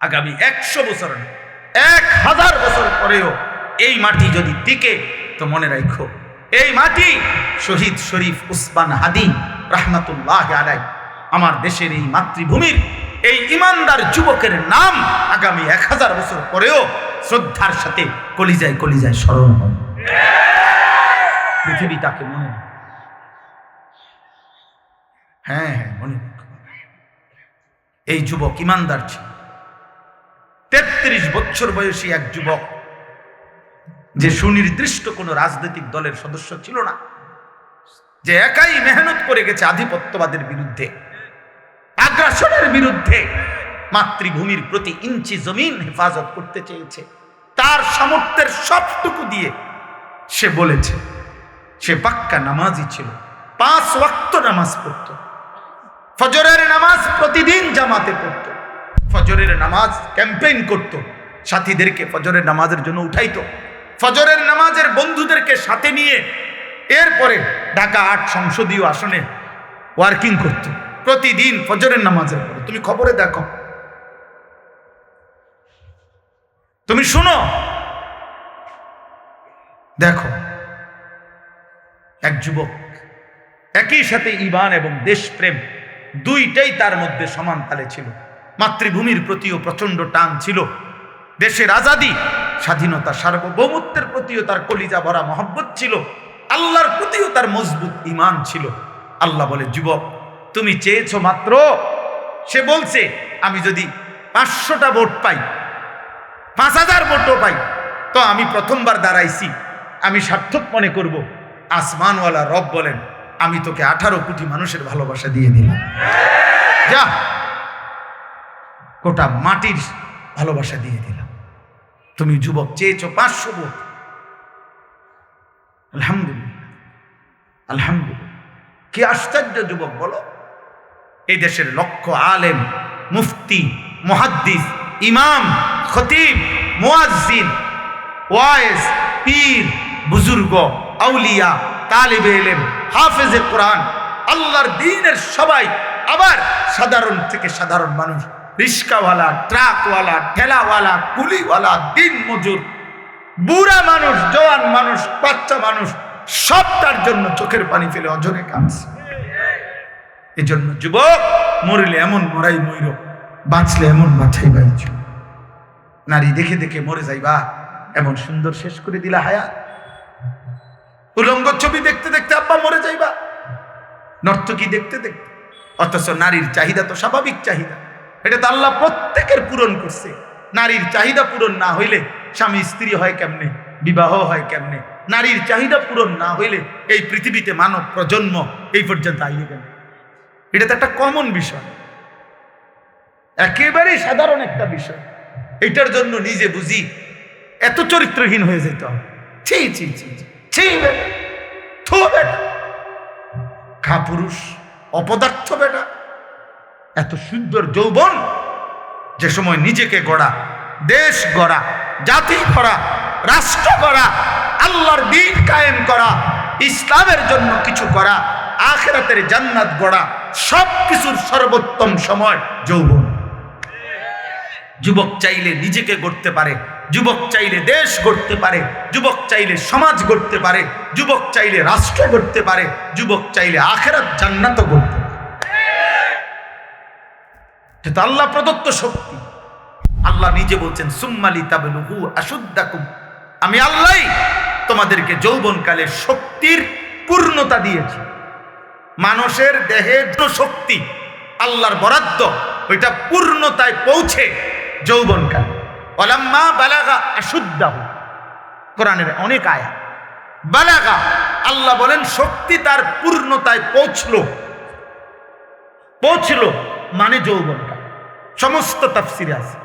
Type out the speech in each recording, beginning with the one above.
আগামী 100 বছর না, 1000 বছর পরেও এই মাটি যদি টিকে, তো মনে রাখো এই মাটি শহীদ শরীফ উসমান হাদি রাহমাতুল্লাহ আলাইহি আমার দেশের এই মাতৃভূমির এই ইমানদার যুবকের নাম আগামী 1000 বছর পরেও শ্রদ্ধার সাথে কলিজায় কলিজায় স্মরণ হবে। পৃথিবী তাকে মনে রাখে। হ্যাঁ হ্যাঁ, মনে রাখো। এই যুবক ইমানদার ছিল। 33 বছর বয়সী এক যুবক, যে সুনির্দিষ্ট কোন রাজনৈতিক দলের সদস্য ছিল না, যে একাই মেহনত করে গেছে আধিপত্যবাদের বিরুদ্ধে, আগ্রাসনের বিরুদ্ধে, মাতৃভূমির প্রতি ইঞ্চি জমিন হেফাজত করতে চেয়েছে। তার সামর্থ্যের সবটুকু দিয়ে সে বলেছে, সে পাক্কা নামাজি ছিল, 5 ওয়াক্ত নামাজ পড়ত, ফজরের নামাজ প্রতিদিন জামাতে পড়ত, ফজরের নামাজ ক্যাম্পেইন করত, সাথীদেরকে ফজরের নামাজের জন্য উঠাইতো, ফজরের নামাজের বন্ধুদেরকে সাথে নিয়ে এরপরে ঢাকা 8 সংসদীয় আসনে ওয়ার্কিং করত প্রতিদিন ফজরের নামাজের পরে। তুমি খবরে দেখো, তুমি শুনো, দেখো এক যুবক, একই সাথে ঈমান এবং দেশপ্রেম দুইটাই তার মধ্যে সমান তালে ছিল। মাতৃভূমির প্রতিও প্রচন্ড টান ছিল, দেশের আজাদি স্বাধীনতা সার্বভৌমত্বের প্রতিও তার কলিজা ভরা মহব্বত ছিল, আল্লাহর প্রতিও তার মজবুত ঈমান ছিল। আল্লাহ বলে, যুবক তুমি চেয়েছো মাত্র, সে বলছে আমি যদি 500টা ভোট পাই, 5000 ভোটও পাই, তো আমি প্রথমবার দাঁড়াইছি, আমি সার্থক মনে করব। আসমানওয়ালা রব বলেন, আমি তোকে 18 কোটি মানুষের ভালোবাসা দিয়ে দিলাম, যা গোটা মাটির ভালোবাসা দিয়ে দিলাম। তুমি যুবক চেয়েছো 500 ভোট, আলহামদুলিল্লাহ আলহামদুলিল্লাহ। কি আশ্চর্য যুবক বলো। এই দেশের লক্ষ আলেম, মুফতি, মুহাদ্দিস, ইমাম, খতিব, মুয়াজ্জিন, ওয়াইজ, পীর, বুজুর্গ, আউলিয়া, তালিবে ইলম, হাফেজে কোরআন, আল্লাহর দ্বীনের সবাই, আবার সাধারণ থেকে সাধারণ মানুষ, রিস্কাওয়ালা, ট্রাকওয়ালা, ঠেলাওয়ালা, কুলিওয়ালা, দিন মজুর, বুড়া মানুষ, জওয়ান মানুষ, বাচ্চা মানুষ, সব তার জন্য চোখের পানি ফেলে অজরে কাঁদছে। এই জন্য যুবক, মরলে এমন মরাই মইর, বাঁচলে এমন বাঁচাই বাইছ। নারী দেখে দেখে মরে যাইবা, এমন সুন্দর শেষ করে দিলা হায়াত। উলঙ্গ ছবি দেখতে দেখতে আব্বা মরে যাইবা, নর্তকী দেখতে দেখতে। অথচ নারীর চাহিদা তো স্বাভাবিক চাহিদা, এটা তো আল্লাহ প্রত্যেকের পূরণ করছে। নারীর চাহিদা পূরণ না হইলে স্বামী স্ত্রী হয় কেমনে, বিবাহ হয় কেমনে? নারীর চাহিদা পূরণ না হইলে এই পৃথিবীতে মানব প্রজন্ম এই পর্যন্ত আইয়ে গেল। এটা তো একটা কমন বিষয়, একেবারেই সাধারণ একটা বিষয়। এটার জন্য নিজে বুঝি এত চরিত্রহীন হয়ে যেতে হবে। ছি ছি ছি ছি বেটা, থু বেটা, খা পুরুষ, অপদার্থ বেটা। এত সুন্দর যৌবন, যে সময় নিজেকে গড়া, দেশ গড়া, জাতি গড়া, রাষ্ট্র গড়া, আল্লাহর দ্বীন কায়েম করা, ইসলামের জন্য কিছু করা, আখিরাতের জান্নাত গড়া, সব কিছুর সর্বোত্তম সময় যৌবন। যুবক চাইলে নিজেকে গড়তে পারে, যুবক চাইলে দেশ গড়তে পারে, যুবক চাইলে সমাজ গড়তে পারে, যুবক চাইলে রাষ্ট্র গড়তে পারে, যুবক চাইলে আখিরাত জান্নাতও গড়তে পারে। এটা আল্লাহ প্রদত্ত শক্তি। আল্লাহ নিজে বলছেন, সুম্মালি তাবলুগু আশুদ্দাকুম, আমি আল্লাহ তোমাদেরকে যৌবনকালে শক্তির পূর্ণতা দিয়েছি। মানুষের দেহের শক্তি আল্লাহর বরাদ্দ, ওইটা পূর্ণতায় পৌঁছে যৌবনকালে। ওয়ালাম্মা বালাগা আশুদ্দাহু, কোরআনের অনেক আয়াত। বালাগা, আল্লাহ বলেন শক্তি তার পূর্ণতায় পৌঁছলো। পৌঁছলো মানে যৌবনকাল, সমস্ত তাফসিরে আছে।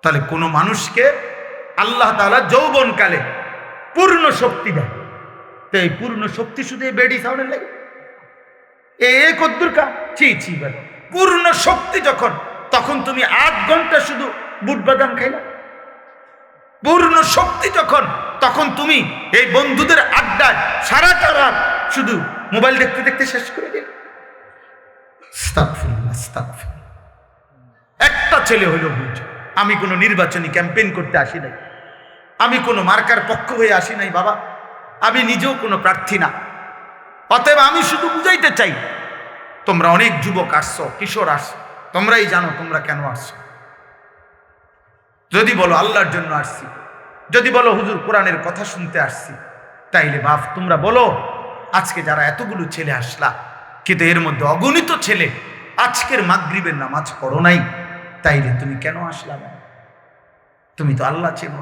তাহলে কোনো মানুষকে আল্লাহ তাআলা যৌবনকালে পূর্ণ শক্তি দেয়, তো এই পূর্ণ শক্তি শুধু এই বেডি সাউন্ডের লাগে? এই কদ্দুর কাম, ছি ছি বলে। পূর্ণ শক্তি যখন, তখন তুমি 8 ঘন্টা শুধু বুট বাদাম খাইলা। পূর্ণ শক্তি যখন, তখন তুমি এই বন্ধুদের আড্ডায় সারাটা রাত শুধু মোবাইল দেখতে দেখতে শেষ করে দিলে। আস্তাগফিরুল্লাহ, আস্তাগফিরুল্লাহ। একটা ছেলে হইল বুঝ, আমি কোনো নির্বাচনী ক্যাম্পেইন করতে আসি নাই, আমি কোনো মার্কার পক্ষ হয়ে আসি নাই বাবা, আমি নিজেও কোনো প্রার্থী না। অতএব আমি শুধু বুঝাইতে চাই, তোমরা অনেক যুবক আসছো, কিশোর আসছো, তোমরাই জানো তোমরা কেন আসছো। যদি বলো আল্লাহর জন্য আসছি, যদি বলো হুজুর কোরআনের কথা শুনতে আসছি, তাইলে বাপ তোমরা বলো আজকে যারা এতগুলো ছেলে আসলা, কিন্তু এর মধ্যে অগণিত ছেলে আজকের মাগরিবের নামাজ পড়ো নাই, তাইলে তুমি কেন আসলা? তুমি তো আল্লাহ চেনো,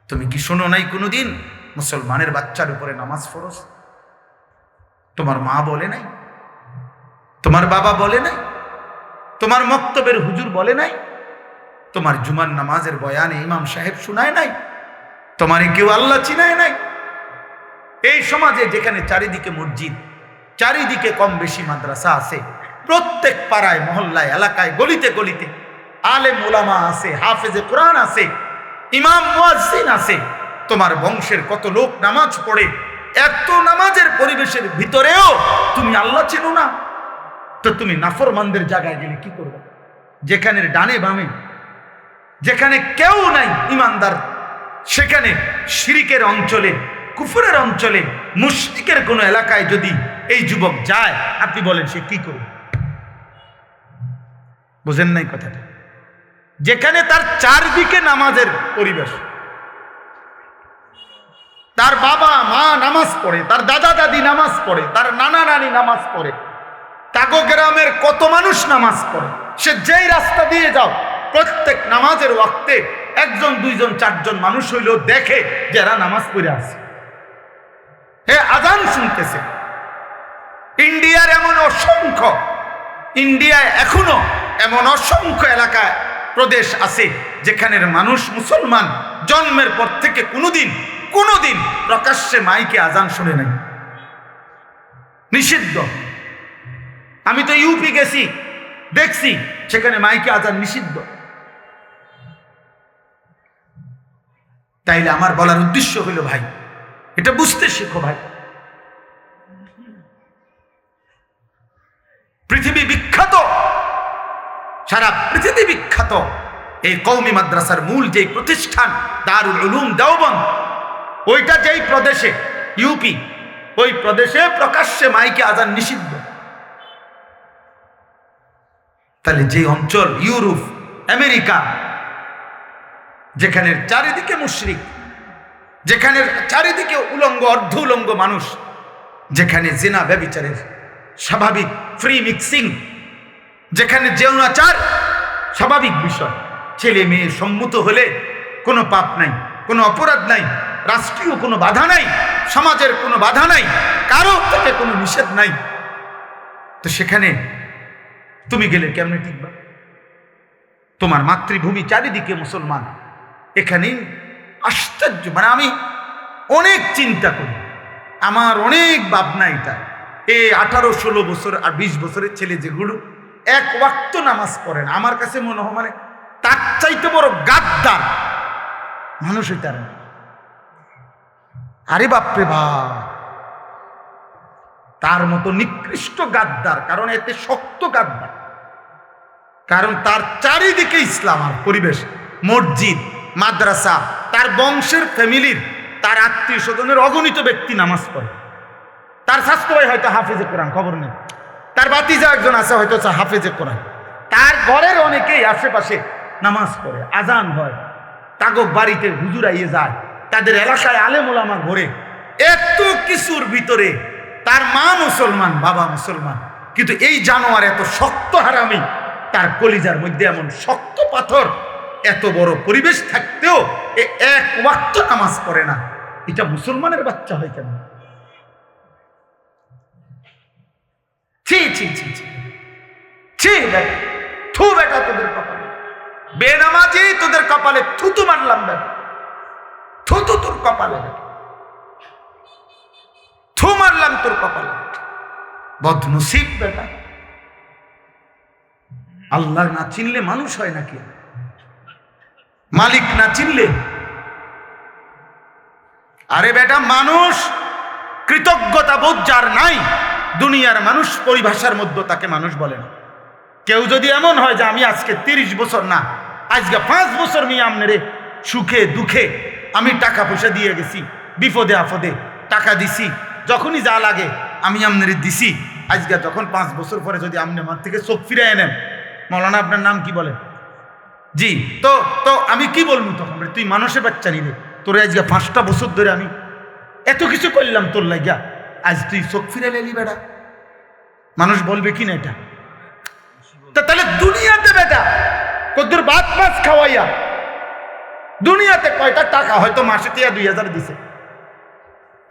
তুমি কি শোনো নাই কোনোদিন মুসলমানের বাচ্চার উপরে নামাজ ফরজ? তোমার মা বলে নাই, তোমার বাবা বলে নাই, তোমার মক্তবের হুজুর বলে নাই, তোমার জুমার নামাজের বয়ানে ইমাম সাহেব শুনায় নাই, তোমারে কেউ আল্লাহ চিনায় নাই? এই সমাজে যেখানে চারিদিকে মসজিদ, চারিদিকে কম বেশি মাদ্রাসা আছে, প্রত্যেক পাড়ায় মহল্লায় এলাকায় গলিতে গলিতে আলেম ওলামা আছে, হাফেজে কোরআন আছে, ইমাম মুয়াজ্জিন আছে, তোমার বংশের কত লোক নামাজ পড়ে, এত নামাজের পরিবেশের ভিতরেও তুমি আল্লাহ চেনো না, তো তুমি নাফরমানদের জায়গায় গেলে কি করবে? যেখানে ডানে বামে, যেখানে কেউ নাই ইমানদার, সেখানে শিরিকের অঞ্চলে, কুফরের অঞ্চলে, মুশরিকের কোন এলাকায় যদি এই যুবক যায়, আপনি বলেন সে কি করবে? বুঝেন নাই কথাটা? যেখানে তার চারদিকে নামাজের পরিবেশ, তার বাবা মা নামাজ পড়ে, তার দাদা দাদি নামাজ পড়ে, তার নানা নানি নামাজ পড়ে, তাগো গ্রামের কত মানুষ নামাজ পড়ে, সে যেই রাস্তা দিয়ে যাও প্রত্যেক নামাজের ওয়াক্তে একজন দুইজন চারজন মানুষ হইলেও দেখে যারা নামাজ পড়ে আছে, হে আজান শুনতেছে। ইন্ডিয়ার এমন অসংখ্য, ইন্ডিয়ায় এখনো এমন অসংখ্য এলাকায় প্রদেশ আছে যেখানের মানুষ মুসলমান জন্মের পর থেকে কোনোদিন প্রকাশ্যে মাইকে আজান শুনে নাই, নিষিদ্ধ। আমি তো ইউপি গেছি, দেখছি সেখানে মাইকে আজান নিষিদ্ধ। তাইলে আমার বলার উদ্দেশ্য হইল ভাই, এটা বুঝতে শিখো ভাই। পৃথিবী বিখ্যাত, সারা পৃথিবী বিখ্যাত এই কওমি মাদ্রাসার মূল যেই প্রতিষ্ঠান দারুল উলুম দেওবন্দ, ওইটা যেই প্রদেশে, ইউপি, ওই প্রদেশে প্রকাশ্যে মাইকে আজান নিষিদ্ধ। তাহলে যে অঞ্চল ইউরোপ, আমেরিকা, যেখানে চারিদিকে মুশরিক, যেখানে চারিদিকে উলঙ্গ অর্ধ উলঙ্গ মানুষ, যেখানে জিনা ব্যভিচারের স্বাভাবিক ফ্রি মিক্সিং, যেখানে যৌনাচার স্বাভাবিক বিষয়, ছেলে মেয়ে সম্মত হলে কোনো পাপ নাই, কোনো অপরাধ নাই, রাষ্ট্রীয় কোনো বাধা নাই, সমাজের কোনো বাধা নাই, কারো থেকে কোনো নিষেধ নাই, তো সেখানে তুমি গেলে কেমনে টিকবা? তোমার মাতৃভূমি চারিদিকে মুসলমান, এখানে আশ্চর্য, মানে আমি অনেক চিন্তা করি, আমার অনেক ভাবনা এটা। এই 18-16 বছর আর 20 বছরের ছেলে যেগুলো এক ওয়াক্ত নামাজ পড়ে না, আমার কাছে মনে হয় মানে তার চাইতে বড় গাদ্দার মানুষ হইতার। আরে বাপরে বাপ, তার মতো নিকৃষ্ট গাদ্দার, কারণ এতে শক্ত গাদ্দার, কারণ তার চারিদিকে ইসলাম আর পরিবেশ, মসজিদ, মাদ্রাসা, তার বংশের ফ্যামিলির, তার আত্মীয় স্বজনের অগণিত ব্যক্তি নামাজ পড়ে। তার স্বাস্থ্য ভাই হয়তো হাফেজে কোরআন, খবর নেই, তার বাতিজা একজন আছে হয়তো হাফেজে কোরআন, তার ঘরের অনেকেই আশেপাশে নামাজ পড়ে, আজান হয়, তাগো বাড়িতে হুজুর আইয়ে যায়, তাদের এলাকায় আলেম ওলামা ঘরে, এত কিছুর ভিতরে তার মা মুসলমান, বাবা মুসলমান, কিন্তু এই জানোয়ার এত শক্ত হারামি, তার কলিজার মধ্যে এমন শক্ত পাথর, এত বড় পরিবেশ থাকতেও এক ওয়াক্ত নামাজ পড়ে না। এটা মুসলমানের বাচ্চা হয় কেন? ছি ছি ছি ছি ছি বেটা, থু বেটা তোদের কপালে, বেনামাজি তোদের কপালে থুতু মারলাম বেটা, থুতু তোর কপালে, থু মারলাম তোর কপালে, বদনসিব বেটা। আল্লাহ না চিনলে মানুষ হয় নাকি? মালিক না চিনলে? আরে বেটা, মানুষ কৃতজ্ঞতা বোধ যার নাই, দুনিয়ার মানুষ পরিভাষার মধ্যে তাকে মানুষ বলে না। কেউ যদি এমন হয় যে আমি আজকে 30 বছর না, আজকে 5 বছর মিয়া আমনেরে সুখে দুঃখে আমি টাকা পয়সা দিয়ে গেছি, বিপদে আপদে টাকা দিছি, যখনই যা লাগে আমি আমনেরে দিছি, আজকে যখন 5 বছর পরে যদি আপনি আমার থেকে চোখ ফিরে এনেন, মৌলানা আপনার নাম কি বলেন? জি, তো তো আমি কি বলবো তখন? তুই মানুষের বাচ্চা নিলে, তোরে আজকে 5টা বছর ধরে আমি এত কিছু করলাম তোর লাগিয়া, আজ তুই চোখ ফিরে এলি বেটা, মানুষ বলবে কি না এটা? তাহলে দুনিয়াতে বেটা কদ্দুর ভাত মাছ খাওয়াইয়া দুনিয়াতে কয়টা টাকা, হয়তো মাসে 2000 দিছে,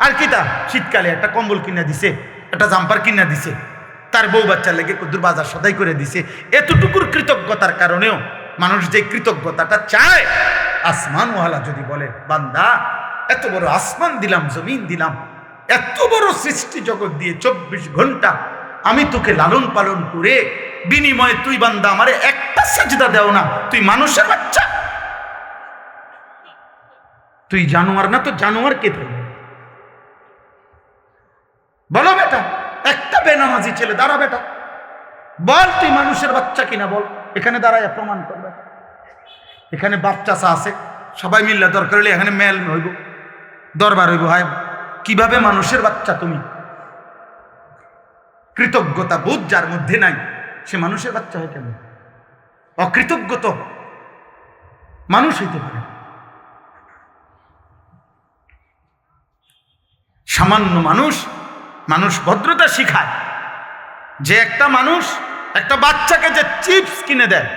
আর কি তা শীতকালে একটা কম্বল কিনা দিছে, একটা জাম্পার কিনা দিছে, তার বউ বাচ্চার লেগে কদ্দুর বাজার সদাই করে দিছে। এতটুকুর কৃতজ্ঞতার কারণেও মানুষ যে কৃতজ্ঞতাটা চায়, আসমানওয়ালা যদি বলে বান্দা এত বড় আসমান দিলাম, জমিন দিলাম, এত বড় সৃষ্টি জগৎ দিয়ে 24 ঘন্টা আমি তোকে লালন পালন করে, বিনিময়ে তুই বান্দা আমারে একটা সেজদা দেও না, তুই মানুষের বাচ্চা, তুই জানোয়ার না? তো জানোয়ার কে ধরবে? বলো বেটা, একটা বেনামাজি ছেলে দাঁড়া বেটা, বল তুই মানুষের বাচ্চা কিনা, বল। এখানে দাঁড়ায় প্রমাণ করবে। এখানে বাপ চাচা আছে, সবাই মিললে দরকার হলে এখানে মেল হইব, দরবার হইব, হয় কিভাবে মানুষের বাচ্চা তুমি? কৃতজ্ঞতা বোধ যার মধ্যে নাই, সে মানুষের বাচ্চা হয় কেন? অকৃতজ্ঞত মানুষ হইতে পারে। সামান্য মানুষ ভদ্রতা শিখায়। যে একটা মানুষ একটা বাচ্চাকে যে চিপস কিনে দেয়,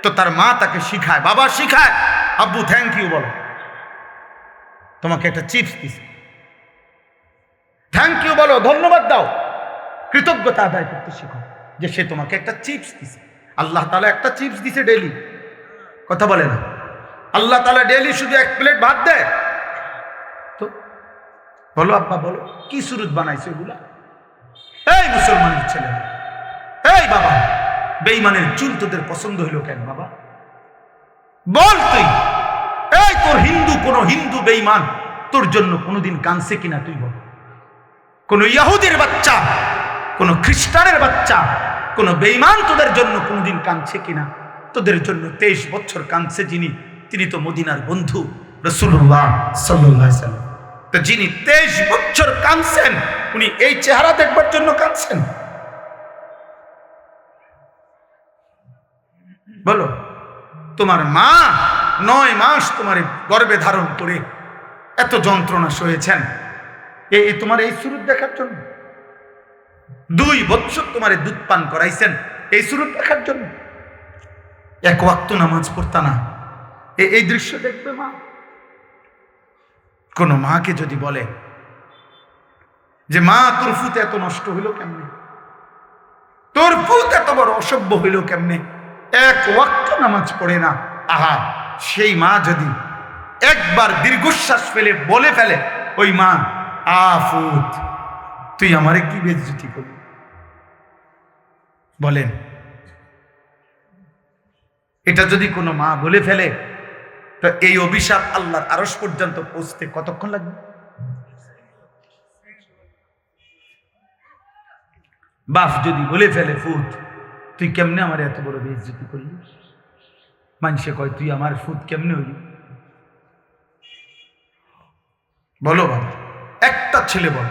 তো তার মা তাকে শিখায়, বাবা শিখায়, আব্বু থ্যাংক ইউ বলো, তোমাকে একটা চিপস দিছে, থ্যাংক ইউ বলো, ধন্যবাদ দাও, কৃতজ্ঞতা আদায় করতে শিখো যে সে তোমাকে একটা চিপস দিছে। আল্লাহ তাআলা একটা চিপস দিছে ডেইলি, কথা বলে না? আল্লাহ তাআলা ডেইলি শুধু 1 প্লেট ভাত দেয়? তো বলো আব্বা বলো, কি সুরত বানাইছে এগুলা? এই মুসলমানের ছেলে, এই বাবা, বেঈমানের চুল তোদের পছন্দ হইল কেন বাবা? বল তুই, এই তোর কোন হিন্দু বেঈমান তোর জন্য কোনোদিন কাঁদছে কিনা তুই বল? কোন ইহুদির বাচ্চা, কোন খ্রিস্টানের বাচ্চা, কোন বেঈমান তোদের জন্য কোনোদিন কাঁদছে কিনা? তোদের জন্য 23 বছর কাঁদছে যিনি, তিনি তো মদিনার বন্ধু রাসূলুল্লাহ সাল্লাল্লাহু আলাইহি ওয়াসাল্লাম। তো যিনি 23 বছর কাঁদছেন, উনি এই চেহারা দেখবার জন্য কাঁদছেন? বলো, তোমার মা 9 মাস তোমার গর্ভে ধারণ করে এত যন্ত্রণা সয়েছেন এই তোমার এই সুরত দেখার জন্য? 2 বছর তোমার দুধ পান করাইছেন এই সুরত দেখার জন্য? 1 ওয়াক্ত নামাজ পড়তা না, এই দৃশ্য দেখবে মা? কোন মাকে যদি বলে যে মা তোর ফুত এত নষ্ট হইল কেমনে, তোর ফুত এত বড় অসভ্য হইল কেমনে, 1 ওয়াক্ত নামাজ পড়ে না, আহা, সেই মা যদি একবার দীর্ঘশ্বাস ফেলে বলে ফেলে, ওই মা, আফুত তুই আমারে কি বেইজ্জতি করবি? বলেন, এটা যদি কোনো মা বলে ফেলে, তো এই অভিশাপ আল্লাহর আরশ পর্যন্ত পৌঁছতে কতক্ষণ লাগবে? বাপ যদি বলে ফেলে, ফুত তুই কেমনে আমার এত বড় বেইজ্জতি করলি? মানুষে কয় তুই আমার ফুত কেমনে হইলি? বলো বাবা, একটা ছেলে বল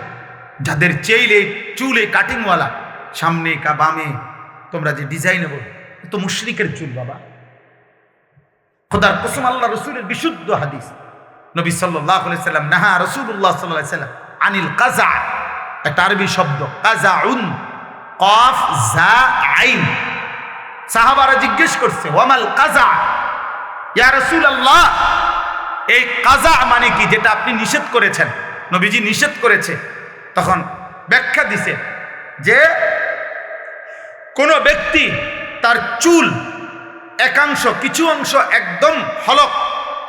যাদের চেইলে চুলে কাটিংওয়ালা, সামনে কা বামে তোমরা যে ডিজাইনেবল, তো মুশরিকের চুল বাবা। খোদার কসম, আল্লাহ রাসূলের বিশুদ্ধ হাদিস, নবী সাল্লাল্লাহু আলাইহি সাল্লাম, নাহা রাসূলুল্লাহ সাল্লাল্লাহু আলাইহি সাল্লাম আনিল কাযা, একটা আরবি শব্দ, কাযাউন, কফ জা আইন। সাহাবারা জিজ্ঞেস করছে, ওয়ামাল কাযা ইয়া রাসূলুল্লাহ, এই কাযা মানে কি, যেটা আপনি নিষেধ করেছেন, নবীজি নিষেধ করেছে? তখন ব্যাখ্যা দিছে যে কোন ব্যক্তি তার চুল একাংশ, কিছু অংশ একদম হলক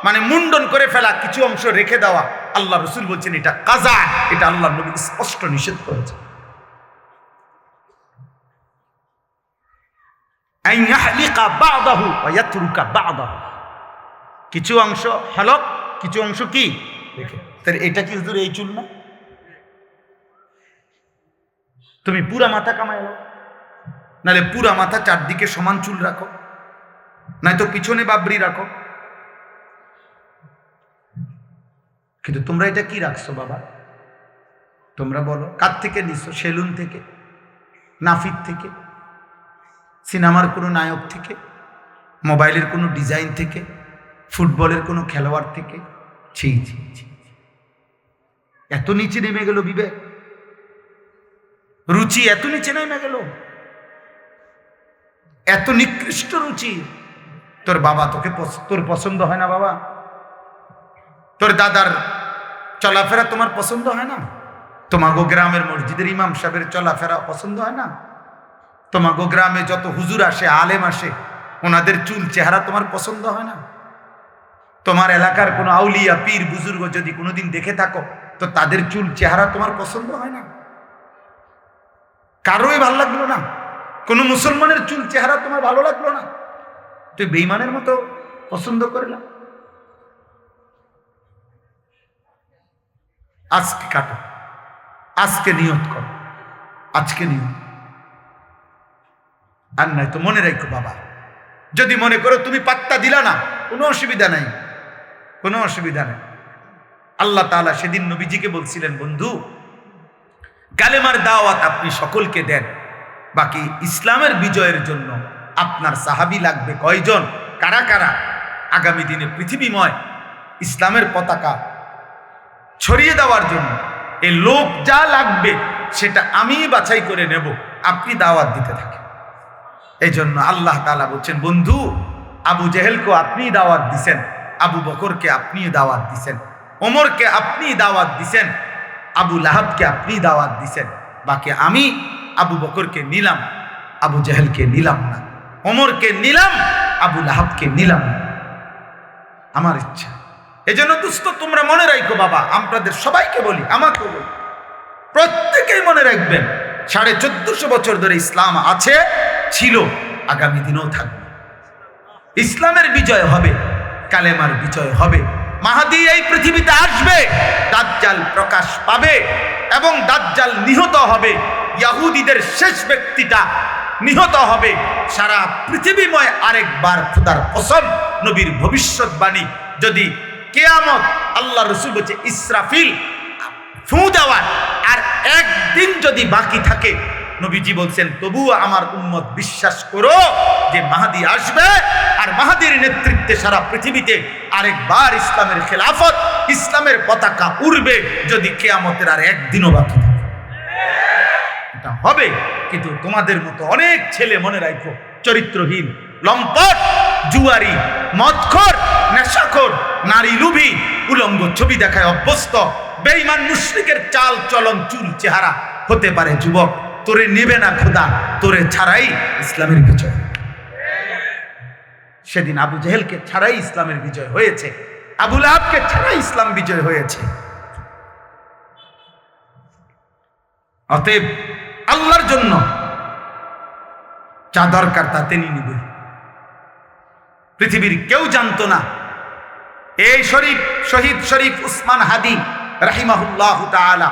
মানে মুন্ডন করে ফেলা, কিছু অংশ রেখে দেওয়া, আল্লাহ রাসূল বলছেন এটা কাযা, এটা আল্লাহ নবী স্পষ্ট নিষেধ করেছে। আন ইয়াহলিকা বা'দাহু ওয়া ইয়াতরুকা বা'দাহু, কিছু অংশ হলক, কিছু অংশ কি রেখে। তাহলে এটা কি হুজুর এই চুল না? তুমি পুরা মাথা কামাইলো, নাহলে পুরা মাথা চারদিকে সমান চুল রাখো, নয়তো পিছনে বাবরি রাখো। কিন্তু তোমরা এটা কি রাখছো বাবা? তোমরা বলো, কার থেকে নিছো? সেলুন থেকে, নাফিদ থেকে, সিনেমার কোনো নায়ক থেকে, মোবাইলের কোনো ডিজাইন থেকে, ফুটবলের কোনো খেলোয়াড় থেকে? ছি ছি ছি, এত নিচে নেমে গেল বিবেক, রুচি এত নিচে নেমে গেল, এত নিকৃষ্ট রুচি। তোর বাবা তোর পছন্দ হয় না বাবা? তোর দাদার চলাফেরা তোমার পছন্দ হয় না? তোমাগো গ্রামের মসজিদের ইমাম সাহেবের চলাফেরা পছন্দ হয় না? তোমাগো গ্রামে যত হুজুর আসে, আলেম আসে, ওনাদের চুল চেহারা তোমার পছন্দ হয় না? তোমার এলাকার কোনো আউলিয়া পীর বুজুর্গ যদি কোনোদিন দেখে থাকো, তো তাদের চুল চেহারা তোমার পছন্দ হয় না? কারোই ভালো লাগলো না? কোনো মুসলমানের চুল চেহারা তোমার ভালো লাগলো না? তুই বেঈমানের মতো পছন্দ করলাম। আজকে কাটো, আজকে নিয়ত কর, আজকে নিয়ত। আর নাই তো মনে রাখো বাবা, যদি মনে করো তুমি পাত্তা দিলা না, কোনো অসুবিধা নাই, কোনো অসুবিধা নেই। আল্লাহ তাআলা সেদিন নবীজিকে বলছিলেন, বন্ধু কালেমার দাওয়াত আপনি সকলকে দেন, বাকি ইসলামের বিজয়ের জন্য আপনার সাহাবী লাগবে কয়জন, কারা কারা আগামী দিনে পৃথিবীময় ইসলামের পতাকা ছড়িয়ে দেওয়ার জন্য এই লোক যা লাগবে সেটা আমি বাছাই করে নেব, আপনি দাওয়াত দিতে থাকেন। এই জন্য আল্লাহ তাআলা বলছেন, বন্ধু আবু জেহেলকে আপনি দাওয়াত দিছেন, আবু বকরকে আপনি দাওয়াত দিছেন, ওমরকে আপনি দাওয়াত দিছেন, আবু লাহাবকে আপনি দাওয়াত দিছেন, বাকি আমি আবু বকরকে নিলাম, আবু জেহেলকে নিলাম না, ওমরকে নিলাম, আবু লাহাবকে নিলাম না। আমার ইচ্ছা। এজন্য দোস্ত তোমরা মনে রাখো বাবা, আপনাদের সবাইকে বলি, আমাকে বলি, প্রত্যেকেই মনে রাখবেন 1450 বছর ধরে ইসলাম আছে, ছিল, আগামী দিনেও থাকবে। ইসলামের বিজয় হবে, কালেমার বিজয় হবে। মাহদী এই পৃথিবীতে আসবে, দাজ্জাল প্রকাশ পাবে এবং দাজ্জাল নিহত হবে। ইহুদিদের শেষ ব্যক্তিটা নিহত হবে। সারা পৃথিবীময় আরেকবার খোদার কসম, নবীর ভবিষ্যৎবাণী, যদি কিয়ামত, আল্লাহ রাসূল বলছে ইসরাফিল ফু দেওয়ার আর একদিন যদি বাকি থাকে, নবীজি বলছেন তবুও আমার উম্মত বিশ্বাস করো যে মাহদী আসবে, আর মাহদীর নেতৃত্বে সারা পৃথিবীতে আরেকবার ইসলামের খেলাফত, ইসলামের পতাকা উড়বে, যদি কিয়ামতের আর একদিনও বাকি থাকে। এটা হবে। কিন্তু তোমাদের মতো অনেক ছেলে মনে রাখো, চরিত্রহীন, লম্পট, জুয়ারি, মদখোর, নেশাখোর, নারী লুভী, উলঙ্গ ছবি দেখায় অভ্যস্ত, বেঈমান মুশরিকের চাল চলন, চুল চেহারা হতে পারে যুবক, তোরে নেবে না খোদা, তোরে ছাড়াই ইসলামের বিজয়। সেদিন আবু জেহেলকে ছাড়াই ইসলামের বিজয় হয়েছে, আবু লাহাবকে ছাড়াই ইসলাম বিজয় হয়েছে। অতএব আল্লাহর জন্য যা দরকার তা তিনি নিবে। পৃথিবীর কেউ জানতো না এই শহীদ শরীফ উসমান হাদি রাহিমাহুল্লাহু তাআলা,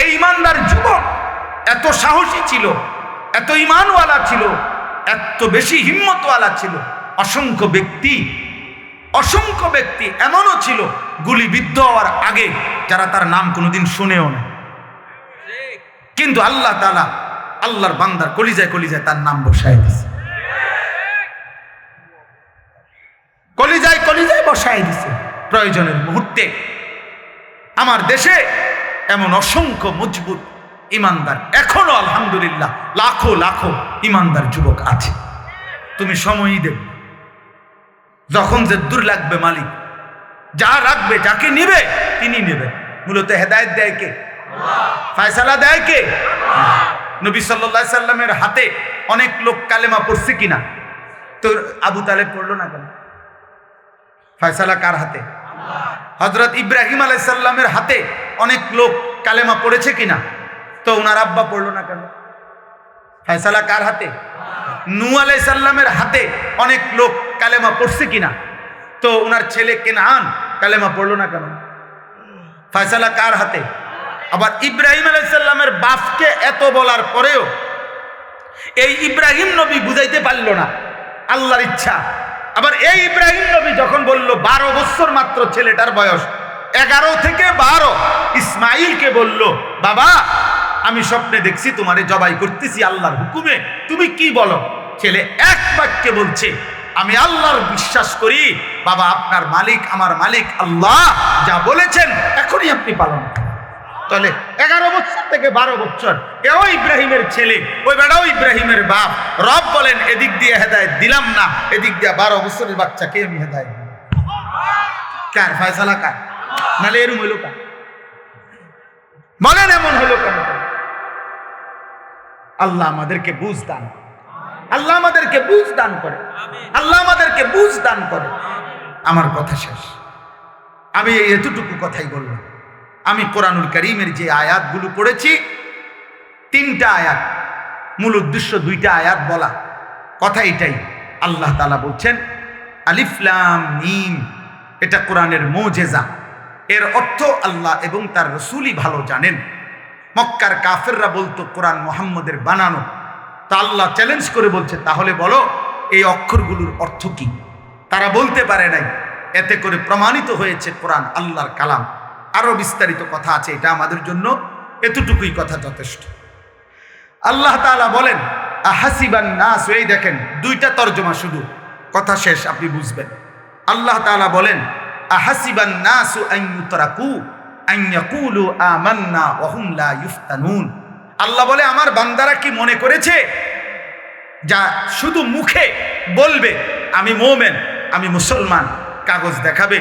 এই ইমানদার যুবক এত সাহসী ছিল, এত ইমানওয়ালা ছিল, এত বেশি হিম্মতওয়ালা ছিল। অসংখ্য ব্যক্তি এমনও ছিল গুলিবিদ্ধ হওয়ার আগে যারা তার নাম কোনোদিন শুনেও না, কিন্তু আল্লাহ তাআলা আল্লাহর বান্দার কলিজায় কলিজায় তার নাম বসায় দিছে, কলিজায় কলিজায় বসায় দিছে। প্রয়োজনের মুহূর্তে আমার দেশে এমন অসংখ্য মজবুত ইমানদার এখনো আলহামদুলিল্লাহ লাখো লাখো ইমানদার যুবক আছে। তুমি সময়ই দেবে, যখন যে দূর লাগবে মালিক যা রাখবে, যাকে নিবে তিনি নেবে। মূলত হেদায়েত দেয় কে? ফয়সালা দেয় কে? নবী সাল্লাল্লাহু আলাইহি সাল্লামের হাতে অনেক লোক কালেমা পড়ছে কিনা? তো আবু তালেব পড়লো না কেন? ফয়সালা কার হাতে? হযরত ইব্রাহিম আলাইহিস সালামের হাতে অনেক লোক কালেমা পড়েছে কিনা? তো ওনার আব্বা পড়লো না কেন? ফয়সালা কার হাতে? নূহ আলাইহিস সালামের হাতে অনেক লোক কালেমা পড়ছে কিনা? তো ওনার ছেলে কেনান কালেমা পড়লো না কেন? ফয়সালা কার হাতে? আবার ইব্রাহিম আলাইহিস সালামের বাপকে এত বলার পরেও এই ইব্রাহিম নবী বুঝাইতে পারল না আল্লাহর ইচ্ছা। আবার এই ইব্রাহিম নবী যখন বলল 12 বছর মাত্র ছেলেটার বয়স, 11 থেকে 12, ইসমাইলকে বলল, বাবা আমি স্বপ্নে দেখছি তোমারে জবাই করতেছি আল্লাহর হুকুমে, তুমি কি বলো? ছেলে এক বাক্যে বলছে, আমি আল্লাহর বিশ্বাস করি বাবা, আপনার মালিক আমার মালিক আল্লাহ, যা বলেছেন এখনই আপনি পালন করেন। তাহলে 11 বছর থেকে 12 বছর, এও ইব্রাহিমের ছেলে, ওই বেটাও ইব্রাহিমের বাপ। রব বলেন এদিক দিয়ে হেদায়েত দিলাম না, এদিক দিয়ে 12 বছরের বাচ্চাকে আমি হেদায়েত দিলাম। কার ফয়সালা? কার? নালে এরম হইল কার? বলেন এমন হলো কেন? আল্লাহ আমাদেরকে বুঝ দান, আল্লাহ আমাদেরকে বুঝ দান করে, আল্লাহ আমাদেরকে বুঝ দান করে। আমার কথা শেষ, আমি এতটুকু কথাই বললাম। আমি কোরআনুল কারীমের যে আয়াতগুলো পড়েছি, 3টা আয়াত, মূল উদ্দেশ্য 2টা আয়াত বলা, কথা এটাই। আল্লাহ তাআলা বলছেন আলিফ লাম মিম, এটা কোরআনের মুজিজা। এর অর্থ আল্লাহ এবং তার রাসূলই ভালো জানেন। মক্কার কাফেররা বলতো কোরআন মুহাম্মদের বানানো। তা আল্লাহ চ্যালেঞ্জ করে বলছে, তাহলে বলো এই অক্ষরগুলোর অর্থ কি? তারা বলতে পারে নাই। এতে করে প্রমাণিত হয়েছে কোরআন আল্লাহর কালাম। আরো বিস্তারিত কথা আছে, এটা আমাদের জন্য এতটুকুই কথা যথেষ্ট। আল্লাহ তাআলা বলেন আহাসিবান নাস, এই দেখেন 2টা তরজমা, শুধু কথা শেষ আপনি বুঝবেন। আল্লাহ তাআলা বলেন আহাসিবান নাসু আন ইউতরাকু আন ইয়াকুলু আমান্না ওয়া হুম লা ইফতানুন। আল্লাহ বলে আমার বান্দারা কি মনে করেছে যা শুধু মুখে বলবে আমি মুমিন, আমি মুসলমান, কাগজ দেখাবে,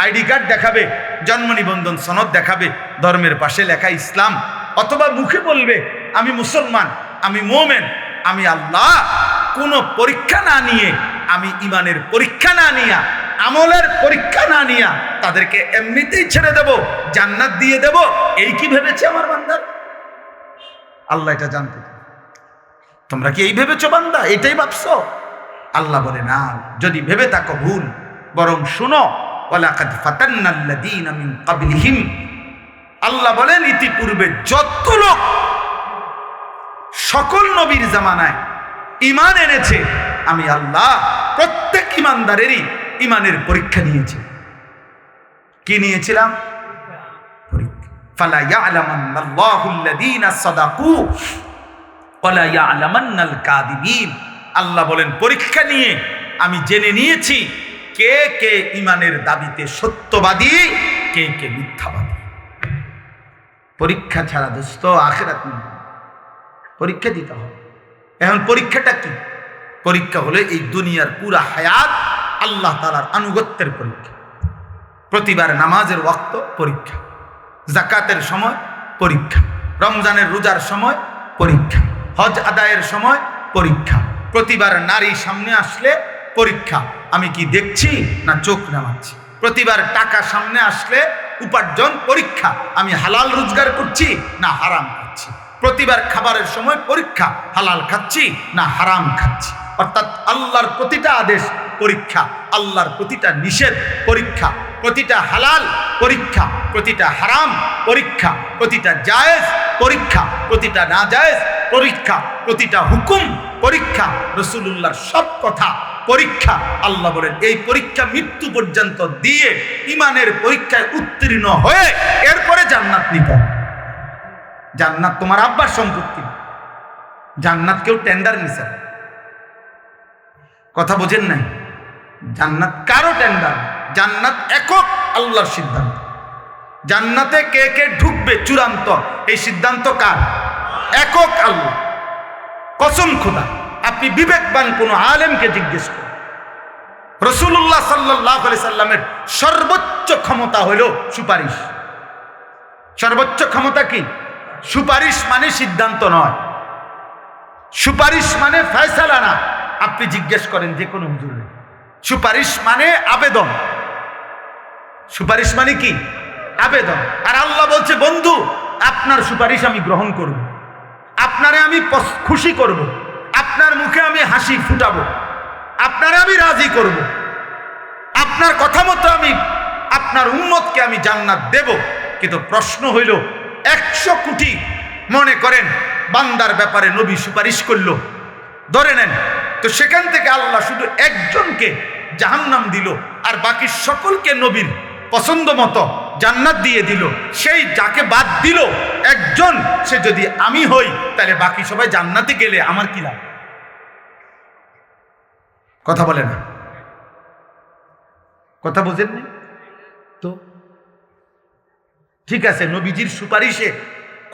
আইডি কার্ড দেখাবে, জন্ম নিবন্ধন সনদ দেখাবে, ধর্মের পাশে লেখা ইসলাম, অথবা মুখে বলবে আমি মুসলমান, আমি মুমিন, আমি আল্লাহ, কোনো পরীক্ষা না নিয়ে, আমি ইমানের পরীক্ষা না নিয়ে, আমলের পরীক্ষা না নিয়ে তাদেরকে এমনিতেই ছেড়ে দেব, জান্নাত দিয়ে দেব, এই কি ভেবেছে আমার বান্দা? আল্লাহ এটা জানতে। তোমরা কি এই ভেবেছো বান্দা? এটাই ভাবছো? আল্লাহ বলে না, যদি ভেবে থাকো ভুল, বরং শুনো, ওয়ালাকাদ ফাতান্নাল্লাযীনা মিন ক্বাবলিহিম। আল্লাহ বলেন ইতিপূর্বে যত লোক সকল নবীর জামানায় ঈমান এনেছে, আমি আল্লাহ প্রত্যেক ঈমানদারেরই ঈমানের পরীক্ষা নিয়েছি। কি নিয়েছিলাম? পরীক্ষা। ফালা ইয়ালামান্নাল্লাহুল্লাযীনা সাদাকু ওয়ালা ইয়ালামান্নাল কাযিবিন। আল্লাহ বলেন পরীক্ষা নিয়ে আমি জেনে নিয়েছি কে কে ঈমানের দাবিতে সত্যবাদী, কে কে মিথ্যাবাদী। পরীক্ষা ছাড়া দোস্ত আখিরাত নেই, পরীক্ষা দিতে হবে। এখন পরীক্ষাটা কি? পরীক্ষা হলো এই দুনিয়ার পুরা হায়াত আল্লাহ তাআলার আনুগত্যের পরীক্ষা। প্রতিবার নামাজের ওয়াক্ত পরীক্ষা, যাকাতের সময় পরীক্ষা, রমজানের রোজার সময় পরীক্ষা, হজ আদায়ের সময় পরীক্ষা, প্রতিবার নারী সামনে আসলে পরীক্ষা, আমি কি দেখছি না চোখ নামাচ্ছি, প্রতিবার টাকা সামনে আসলে উপার্জন পরীক্ষা, আমি হালাল রোজগার করছি না হারাম খাচ্ছি, প্রতিবার খাবারের সময় পরীক্ষা, হালাল খাচ্ছি না হারাম খাচ্ছি। অর্থাৎ আল্লাহর প্রতিটা আদেশ পরীক্ষা, আল্লাহর প্রতিটা নিষেধ পরীক্ষা, প্রতিটা হালাল পরীক্ষা, প্রতিটা হারাম পরীক্ষা, প্রতিটা জায়েজ পরীক্ষা, প্রতিটা না জায়েজ পরীক্ষা, প্রতিটা হুকুম পরীক্ষা, রাসূলুল্লাহর সব কথা পরীক্ষা। আল্লাহ বলেন এই পরীক্ষা মৃত্যু পর্যন্ত দিয়ে ঈমানের পরীক্ষায় উত্তীর্ণ হয়ে এরপরে জান্নাত নিতে হবে। জান্নাত তোমার আব্বার সম্পত্তি, জান্নাত কেউ টেন্ডার নিছে, কথা বোঝেন নাই? জান্নাত কারো টেন্ডার, জান্নাত একক আল্লাহর সিদ্ধান্ত। জান্নাতে কে কে ঢুকবে চূড়ান্ত এই সিদ্ধান্ত কার? একক আল্লাহ। কসম খোদা, আপনি বিবেকবান কোন আলেমকে জিজ্ঞেস করুন, রাসূলুল্লাহ সাল্লাল্লাহু আলাইহি সাল্লামের সর্বোচ্চ ক্ষমতা হলো সুপারিশ। সর্বোচ্চ ক্ষমতা কি? সুপারিশ মানে সিদ্ধান্ত নয়, সুপারিশ মানে ফয়সালা না। আপনি জিজ্ঞেস করেন যে কোনো হুজুরে, সুপারিশ মানে আবেদন। সুপারিশ মানে কি? আবেদন। আর আল্লাহ বলছে বন্ধু আপনার সুপারিশ আমি গ্রহণ করব, আপনারে আমি খুশি করব, আপনার মুখে আমি হাসি ফুটাবো, আপনারে আমি রাজি করব, আপনার কথা মতো আমি আপনার উম্মতকে আমি জান্নাত দেব। কিন্তু প্রশ্ন হইল 100 কোটি মনে করেন বান্দার ব্যাপারে নবী সুপারিশ করলো, ধরে নেন। তো সেখান থেকে আল্লাহ শুধু একজনকে জাহান্নাম দিল, আর বাকি সকলকে নবীর পছন্দ মতো জান্নাত দিয়ে দিল। সেই যাকে বাদ দিল একজন, সে যদি আমি হই, তাহলে বাকি সবাই জান্নাতে গেলে আমার কি লাভ? কথা বলে না, কথা বোঝেননি তো? ঠিক আছে, নবীজির সুপারিশে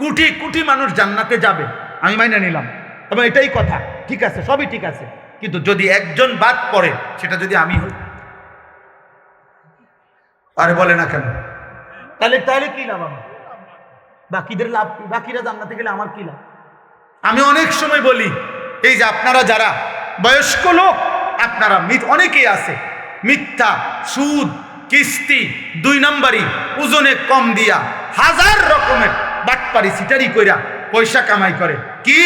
কোটি কোটি মানুষ জান্নাতে যাবে, আমি মাইনা নিলাম, এবং এটাই কথা, ঠিক আছে, সবই ঠিক আছে। কিন্তু যদি একজন বাদ পড়ে, সেটা যদি আমি হই, আরে বলে না কেন? তাহলে তাহলে কি লাভ আমার? বাকিদের লাভ, বাকিরা জান্নাতে গেলে আমার কি লাভ? আমি অনেক সময় বলি, এই যে আপনারা যারা বয়স্ক লোক, আপনারা অনেকেই আছে মিথ্যা, সুদ, কিস্তি, 2 নাম্বারি, ওজনে কম দিয়া, হাজার রকমের বাটপারি সিটারি কইরা পয়সা কামাই করে। কি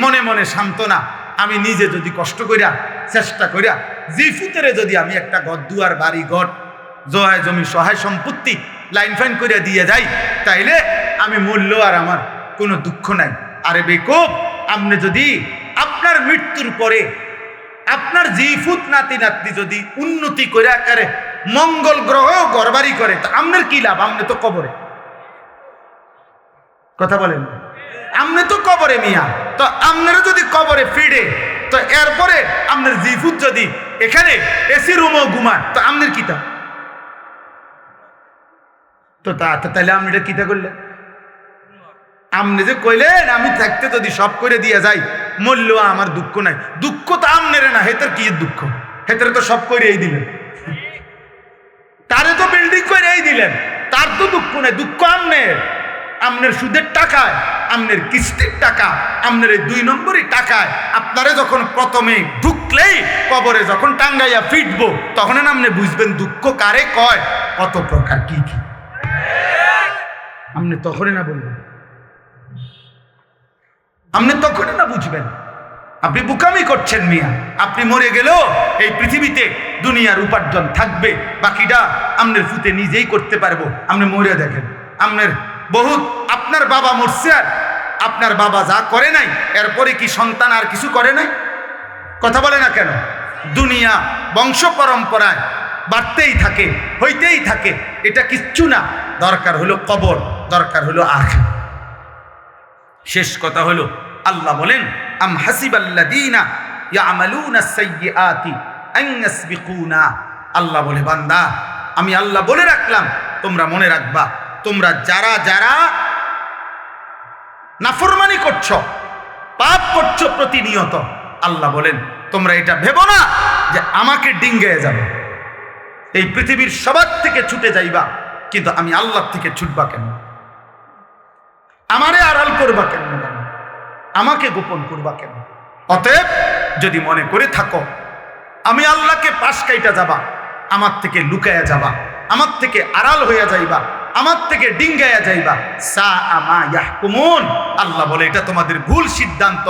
মনে মনে সান্ত্বনা, আমি নিজে যদি কষ্ট কইরা চেষ্টা কইরা জিফুতেরে যদি আমি একটা ঘর দুয়ার বাড়ি ঘর জয় জমি সহায় সম্পত্তি লাইন ফাইন করে দিয়ে যাই, তাইলে আমি মূল্য আর আমার কোনো দুঃখ নাই। আরে বেকুব, আপনি যদি আপনার মৃত্যুর পরে আপনার জিফুত নাতি নাতনি যদি উন্নতি করে আকারে মঙ্গল গ্রহ ঘরবাড়ি করে, তা আপনার কি লাভ? আপনি তো কবরে। কথা বলেন, আপনি তো কবরে মিয়া। তো আপনারা যদি কবরে ফিরে, তো এরপরে আপনার জিফুত যদি এখানে এসি রুমও ঘুমায়, তো আপনার কিতা? তো তাহলে আপনি এটা কিতা করলেন? আপনি যে কইলেন আমি থাকতে যদি সব করে দিয়ে যাই, মূল্য আমার দুঃখ নাই। দুঃখ তো আমনেরে না, হেতের কি দুঃখ? হেতের তো সব করে এই দিলেন, তারে তো বিল্ডিং করে এই দিলেন, তার তো দুঃখ নাই। দুঃখ আমনের, আমনের সুদের টাকায়, আমনের কিস্তির টাকা, আমনের এই 2 নম্বরই টাকায় আপনারে যখন প্রথমে ঢুকলেই কবরে যখন টাঙ্গাইয়া ফিটবো, তখন আপনি বুঝবেন দুঃখ কারে কয়, কত প্রকার কি কি। আপনি তখনই না বলবেন, আপনি তখনই না বুঝবেন। আপনি বুকামি করছেন মিয়া। আপনি মরে গেলেও এই পৃথিবীতে দুনিয়ার উপার্জন থাকবে, বাকিটা আপনার ফুতে নিজেই করতে পারবো। আপনি মরে দেখেন, আপনার বহুত, আপনার বাবা মরছে, আর আপনার বাবা যা করে নাই, এরপরে কি সন্তান আর কিছু করে নাই? কথা বলে না কেন? দুনিয়া বংশ পরম্পরায় বাড়তেই থাকে, হইতেই থাকে, এটা কিচ্ছু না। দরকার হলো কবর, দরকার হলো আখিরাত। শেষ কথা হলো, আল্লাহ বলেন, আম হাসিবাল্লাযীনা ইয়ামালুনা সাইয়্যাতি আন ইয়াসবিকুনা। আল্লাহ বলে, বান্দা, আমি আল্লাহ বলে রাখলাম, তোমরা মনে রাখবা, তোমরা যারা যারা নাফরমানি করছো, পাপ করছো প্রতিনিয়ত, আল্লাহ বলেন তোমরা এটা ভেবো না যে আমাকে ডিঙ্গিয়ে যাবে। এই পৃথিবীর সবার থেকে ছুটে যাইবা, কিন্তু আমি আল্লাহ থেকে ছুটবা কেন? আমারে আড়াল করবা কেন? আমাকে গোপন করবা কেন? অতএব যদি মনে করে থাকো আমি আল্লাহকে পাশ কাইটা যাবা, আমার থেকে লুকায়া যাবা, আমার থেকে আড়াল হইয়া যাইবা, আমার থেকে ডিঙ্গায়া যাইবা, সাআ মা ইয়াহকুমুন। আল্লাহ বলে, এটা তোমাদের ভুল সিদ্ধান্ত,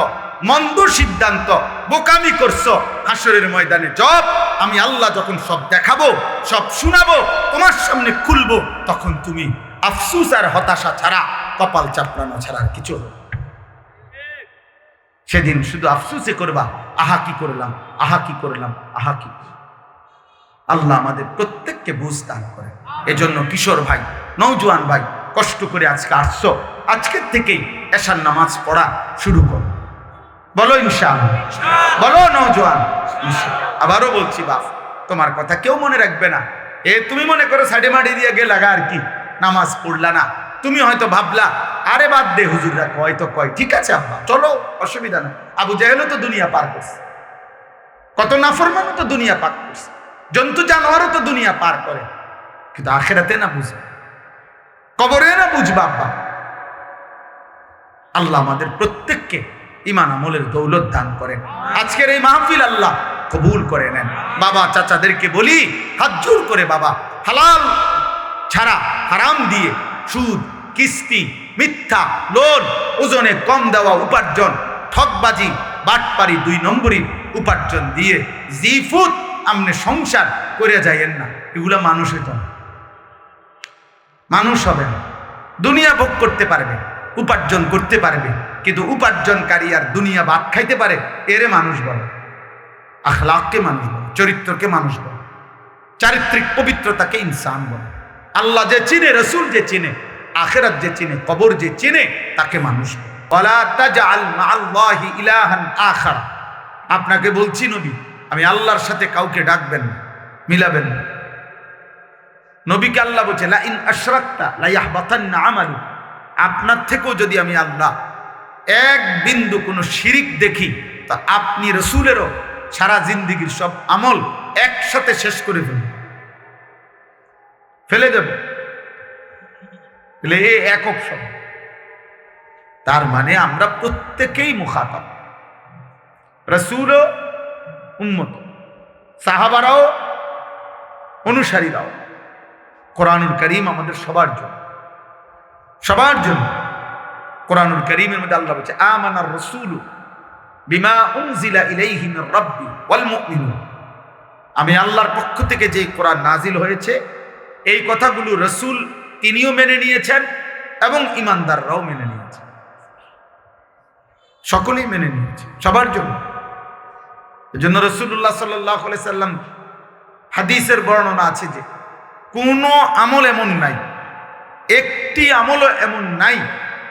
মন্দ সিদ্ধান্ত, বোকামি করছো। হাসরের ময়দানে জব আমি আল্লাহ যখন সব দেখাবো, সব শোনাবো, তোমার সামনে খুলবো, তখন তুমি আফসুস আর হতাশা ছাড়া, কপাল চাপড়ানো ছাড়া আর কিছু। সেদিন শুধু আফসুসে করবা, আহা কি করলাম, আহা কি করলাম, আহা কি। আল্লাহ আমাদের প্রত্যেককে বুঝ দান করে। এজন্য কিশোর ভাই, নওজোয়ান ভাই, কষ্ট করে আজকে আসছো, আজকের থেকেই এশার নামাজ পড়া শুরু করো। বলো ইনশাআল্লাহ, বলো নওজোয়ান। আবারও বলছি, বাপ, তোমার কথা কেউ মনে রাখবে না। তুমি মনে করো সাইডে মাটি দিয়ে গেলা আর কি, নামাজ পড়লা না। তুমি হয়তো ভাবলা, আরে বাদ দে, হুজুররা কয় তো কয়, ঠিক আছে আব্বা, চলো, অসুবিধা নেই। আবু জাহেলও তো দুনিয়া পার করছে, কত নাফরমানও তো দুনিয়া পার করছে, জন্তু জানোয়ারও তো দুনিয়া পার করে, কিন্তু আখিরাতে না বুঝবে, কবরে না বুঝবা আব্বা। আল্লাহ আমাদের প্রত্যেককে ঈমান আমলের দৌলত দান করেন। আজকের এই মাহফিল আল্লাহ কবুল করে নেন। বাবা চাচাদেরকে বলি, হাত জোর করে, বাবা, হালাল ছাড়া হারাম দিয়ে, সুদ, কিস্তি, মিথ্যা, লোন, ওজনে কম দেওয়া উপার্জন, ঠকবাজি, বাটপারি, 2 নম্বরি উপার্জন দিয়ে জিফুত আমনে সংসার করে যাইয়েন না। এগুলা মানুষের জন্য, মানুষ হবে না। দুনিয়া ভোগ করতে পারবে, উপার্জন করতে পারবে, কিন্তু উপার্জনকারী আর দুনিয়া ভাত খাইতে পারে এরে মানুষ বলে। আখলাককে মানুষ বলে, চরিত্রকে মানুষ বলে, চারিত্রিক পবিত্রতাকে ইনসান বলে। আল্লাহ যে চিনে, রসুল যে চিনে, আখিরাত যে চিনে, কবর যে চিনে, তাকে মানুষ বলে। ওয়ালা তাজআল মা'আল্লাহি ইলাহান আখার। আপনাকে বলছি নবী, আমি আল্লাহর সাথে কাউকে ডাকবেন না, মিলাবেন না। নবীকে আল্লাহ বলছে লা ইন আশরাকতা লা ইয়াহবাতান্না আমালু। আপনার থেকেও যদি আমি আল্লাহ এক বিন্দু কোনো শিরিক দেখি, তা আপনি রসুলেরও সারা জিন্দিগির সব আমল একসাথে শেষ করে ফেলে দেব। এই একক শব্দ। তার মানে আমরা প্রত্যেকেই মুখাতাব, রসুলও উম্মত, সাহাবারাও, অনুসারীরাও। কোরআনুল কারীম আমাদের সবার জন্য, সবার জন্য। কোরআনুল কারীমের মধ্যে আল্লাহ বলছে আমানার রাসূলু বিমা উনজিলা ইলাইহি মির রাব্বি ওয়াল মুমিনুন। আমি আল্লাহর পক্ষ থেকে যে কোরআন নাজিল হয়েছে, এই কথাগুলো রসুল তিনিও মেনে নিয়েছেন এবং ইমানদাররাও মেনে নিয়েছে, সকলেই মেনে নিয়েছে, সবার জন্য। এজন্য রাসূলুল্লাহ সাল্লাল্লাহু আলাইহি সাল্লাম হাদিসের বর্ণনা আছে যে কোনো আমল এমন নাই, একটি আমলও এমন নাই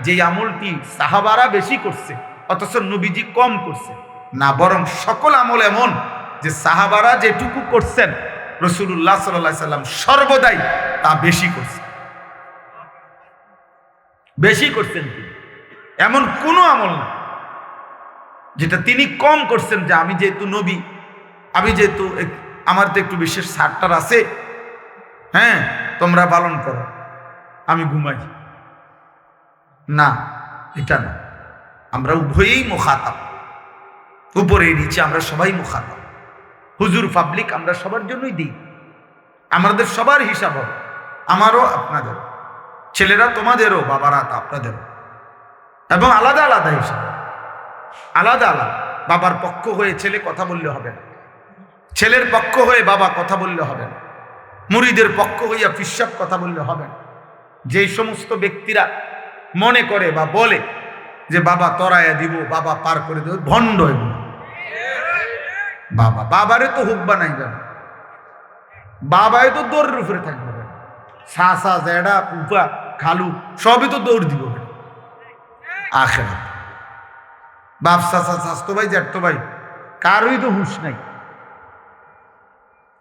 যে আমলটি সাহাবারা বেশি করছে অথচ নবীজি কম করছে না, বরং সকল আমল এমন যে সাহাবারা যেটুকু করছেন রাসূলুল্লাহ সাল্লাল্লাহু আলাইহি সাল্লাম সর্বদাই তা বেশি করছে, বেশি করছেন তিনি। এমন কোনো আমল না যেটা তিনি কম করছেন, যে আমি যেহেতু নবী, আমি যেহেতু আমার তো একটু বিশেষ ছাড়টার আছে, হ্যাঁ তোমরা পালন করো, আমি ঘুমাই না, এটা না। আমরা উভয়েই মুখাতাব, উপরে নিচে আমরা সবাই মুখাতাব। হুজুর পাবলিক আমরা সবার জন্যই দিই, আমাদের সবার হিসাব হবে, আমারও আপনাদেরও, ছেলেরা তোমাদেরও, বাবারা তা আপনাদেরও, এবং আলাদা আলাদা হিসাব, আলাদা আলাদা। বাবার পক্ষ হয়ে ছেলে কথা বললে হবে না, ছেলের পক্ষ হয়ে বাবা কথা বললে হবে না, মুরিদের পক্ষ হইয়া ফিসাব কথা বললে হবে না। যেই সমস্ত ব্যক্তিরা মনে করে বা বলে যে বাবা তরাইয়া দিব, বাবা পার করে দেব, ভণ্ড এগুলো। বাবারে তো হুক বানাইবেন, বাবায় তো দৌড়ের উপরে থাকবে, শাসা জেডা উপা খালু সবই তো দৌড় দিব আখিরাত। বাপ চাচা, স্বাস্থ্য ভাই, জ্যাঠতো ভাই, কারোই তো হুঁশ নাই।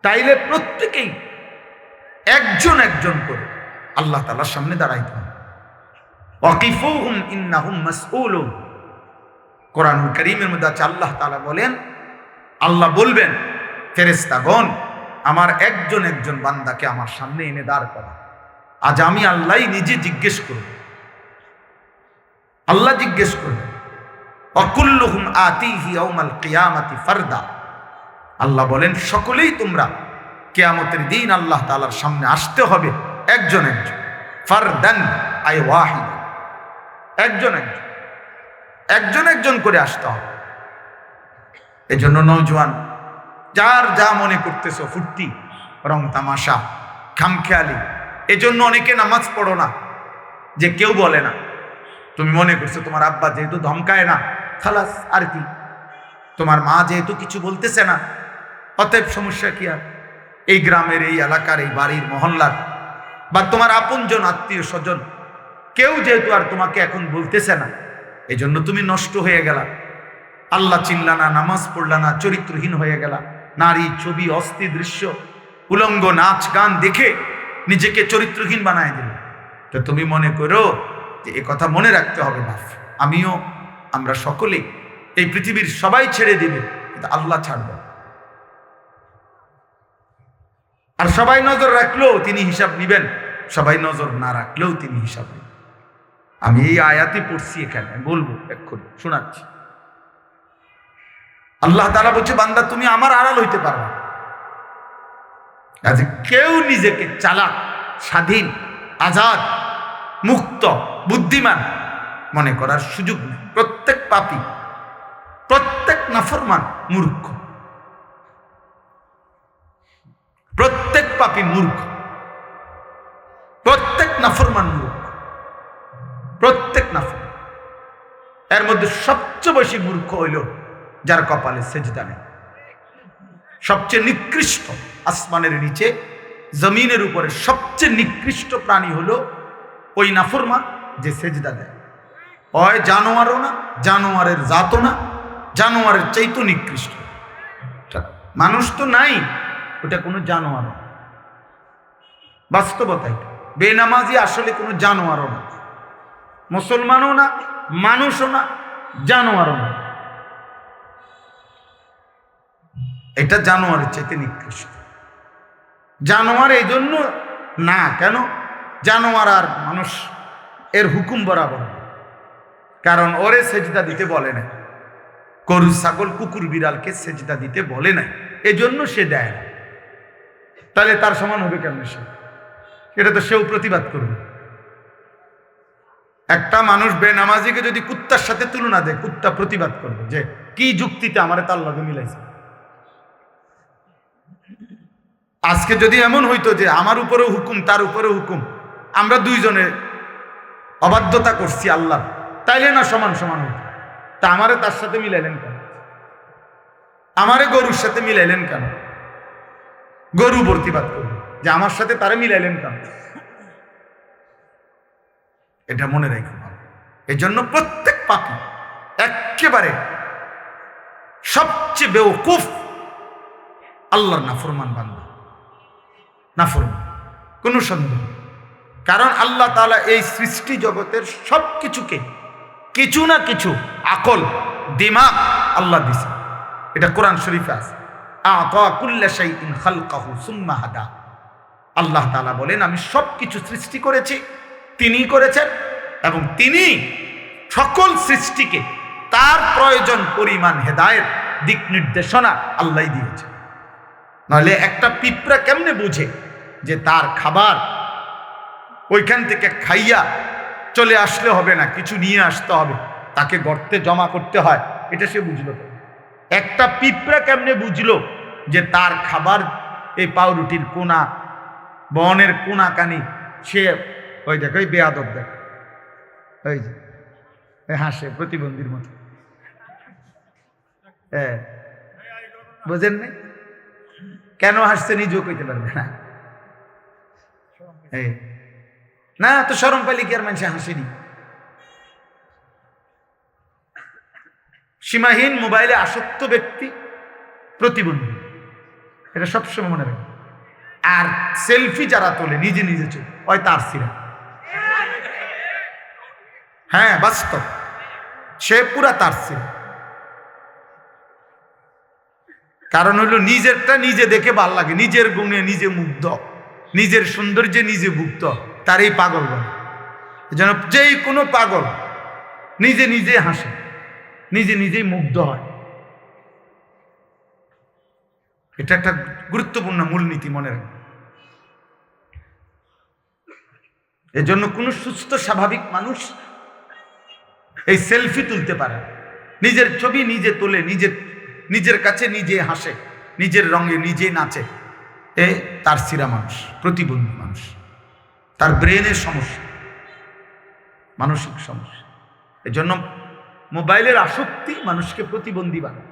তাইলে প্রত্যেকেই একজন একজন করে আল্লাহ তাআলার সামনে দাঁড়াইতে হবে। ওয়াকিফুহুম ইন্নাহুম মাসউলুন। কোরআনুল কারীমের মধ্যে আছে আল্লাহ তাআলা বলেন, আল্লাহ বলবেন ফেরেশতাগণ আমার একজন একজন বান্দাকে আমার সামনে এনে দাঁড় করা। আজ আমি আল্লাহ নিজে জিজ্ঞেস করব, আল্লাহ জিজ্ঞেস করবেন। ওয়াকুল্লুহুম আতিহি ইয়াউমাল কিয়ামাতি ফারদা। আল্লাহ বলেন সকলেই তোমরা কিয়ামতের দিন আল্লাহ তাআলার সামনে আসতে হবে একজন একজন। ফারদান আই ওয়াহিদ, একজন একজন, একজন একজন করে আসতে হবে। এজন্য নওজোয়ান যার যা মনে করতেছো, ফুর্তি, রং তামাশা, খামখেয়ালি, এজন্য অনেকে নামাজ পড়ো না, যে কেউ বলে না। তুমি মনে করছো তোমার আব্বা যেহেতু ধমকায় না, খালাস, আর কি, তোমার মা যেহেতু কিছু বলতেছে না, অতএব সমস্যা কি আর? এই গ্রামের, এই এলাকার, এই বাড়ির, মহল্লার, বা তোমার আপনজন, আত্মীয় স্বজন, কেউ যেহেতু আর তোমাকে এখন বলতেছে না, এই জন্য তুমি নষ্ট হয়ে গেলা, আল্লাহ চিনলা না, নামাজ পড়লা না, চরিত্রহীন হয়ে গেলা। নারী, ছবি, অস্থির দৃশ্য, উলঙ্গ নাচ গান দেখে নিজেকে চরিত্রহীন বানায় দিল। তো তুমি মনে করো যে এ কথা মনে রাখতে হবে, বাপ, আমিও, আমরা সকলেই, এই পৃথিবীর সবাই ছেড়ে দিবে, কিন্তু আল্লাহ ছাড়বে। আর সবাই নজর রাখলেও তিনি হিসাব নিবেন, সবাই নজর না রাখলেও তিনি হিসাব নেবেন। আমি এই আয়াতই পড়ছি, এখানে বলবো, এক্ষুনি শোনাচ্ছি। আল্লাহ তাআলা বলছে, বান্দা তুমি আমার আড়াল হইতে পারবে না। কেউ নিজেকে চালাক, স্বাধীন, আজাদ, মুক্ত, বুদ্ধিমান মনে করার সুযোগ নেই। প্রত্যেক পাপী, প্রত্যেক নাফরমান মূর্খ, প্রত্যেক পাপী মূর্খ, প্রত্যেক নাফরমান মূর্খ, প্রত্যেক নাফরমান। এর মধ্যে সবচেয়ে বেশি মূর্খ হইল যার কপালে সেজদা নেই। সবচেয়ে নিকৃষ্ট, আসমানের নিচে জমিনের উপরে সবচেয়ে নিকৃষ্ট প্রাণী হলো ওই নাফরমান যে সেজদা দেয়। হয় জানোয়ারও না, জানোয়ারের জাতও না, জানোয়ারের চাইতো নিকৃষ্ট। মানুষ তো নাই, ওটা কোনো জানোয়ারও না। বাস্তবতা এটা। বেনামাজি আসলে কোনো জানোয়ারও না, মুসলমানও না, মানুষও না, জানোয়ারও না। এটা জানোয়ারের চাইতে নিকৃষ্ট। জানোয়ার এই জন্য না, কেন? জানোয়ার আর মানুষ এর হুকুম বরাবর, কারণ ওরে সেজদা দিতে বলে না। গরু, ছাগল, কুকুর, বিড়ালকে সেজদা দিতে বলে নাই, এজন্য সে দেয় না। তাহলে তার সমান হবে কেমন সে? এটা তো সেও প্রতিবাদ করবে। একটা মানুষ বেনামাজিকে যদি কুত্তার সাথে তুলনা দেয়, কুত্তা প্রতিবাদ করবে যে কি যুক্তিতে আমারে তার লগে মিলাইছে। আজকে যদি এমন হইতো যে আমার উপরেও হুকুম, তার উপরেও হুকুম, আমরা দুইজনে অবাধ্যতা করছি আল্লাহ, তাইলে না সমান সমান হইত। তা আমারে তার সাথে মিলাইলেন কেন? আমারে গরুর সাথে মিলাইলেন কেন? গরু প্রতিবাদ করবে যে আমার সাথে তারে মিলাইলেন কেন? এটা মনে রাখুন। এই জন্য প্রত্যেক পাপী একেবারে সবচেয়ে বেওকুফ আল্লাহর নাফরমান বান্দা, নাফরমান, কোনো সন্দেহ। কারণ আল্লাহ তাআলা এই সৃষ্টি জগতের সব কিছুকে কিছু না কিছু আকল, দিমাগ আল্লাহ দিছে। এটা কোরআন শরীফে আছে, আতা কুল্লা শাইইন খালকাহু সুম্মা হাদা। আল্লাহ তাআলা বলেন, আমি সব কিছু সৃষ্টি করেছি, তিনিই করেছেন, এবং তিনি সকল সৃষ্টিকে তার প্রয়োজন পরিমাণ হেদায়েত, দিক নির্দেশনা আল্লাহই দিয়েছে। নাহলে একটা পিঁপড়া কেমনে বুঝে যে তার খাবার ওইখান থেকে খাইয়া চলে আসলে হবে না, কিছু নিয়ে আসতে হবে, তাকে গর্তে জমা করতে হয়? এটা সে বুঝলো। একটা পিঁপড়া কেমনে বুঝলো যে তার খাবার এই পাউরুটির কোনা, বনের কোনা কানি? সে ওই দেখো, ওই বেয়াদব দেখ, ওই যে হাসে প্রতিবন্ধীর মতো। হ্যাঁ, বোঝেন নাই কেন হাসছে? নিজেও কইতে পারবে না। না তো শরম পাইলে কি আর মানুষে হাসেনি? সীমাহীন মোবাইলে আসক্ত ব্যক্তি প্রতিবন্ধী, এটা সবসময় মনে রাখবে। আর সেলফি যারা তোলে নিজে নিজে চলে, ওই তার সিরা। হ্যাঁ, বাস্তব, সে পুরা তার সিরা। কারণ হইল নিজেরটা নিজে দেখে ভাল লাগে, নিজের গুণে নিজে মুগ্ধ, নিজের সৌন্দর্যে নিজে ভুক্ত, তারই পাগল বলে। যেন যেই কোনো পাগল নিজে নিজে হাসে, নিজে নিজেই মুগ্ধ হয়। এটা একটা গুরুত্বপূর্ণ মূলনীতি, মনে রাখবে। এজন্য কোনো সুস্থ স্বাভাবিক মানুষ এই সেলফি তুলতে পারে, নিজের ছবি নিজে তোলে, নিজের কাছে নিজে হাসে, নিজের রঙে নিজে নাচে, এ তার সিরা মানুষ, প্রতিবন্ধী মানুষ। তার ব্রেনের সমস্যা, মানসিক সমস্যা। এজন্য মোবাইলের আসক্তি মানুষকে প্রতিবন্ধী বানায়।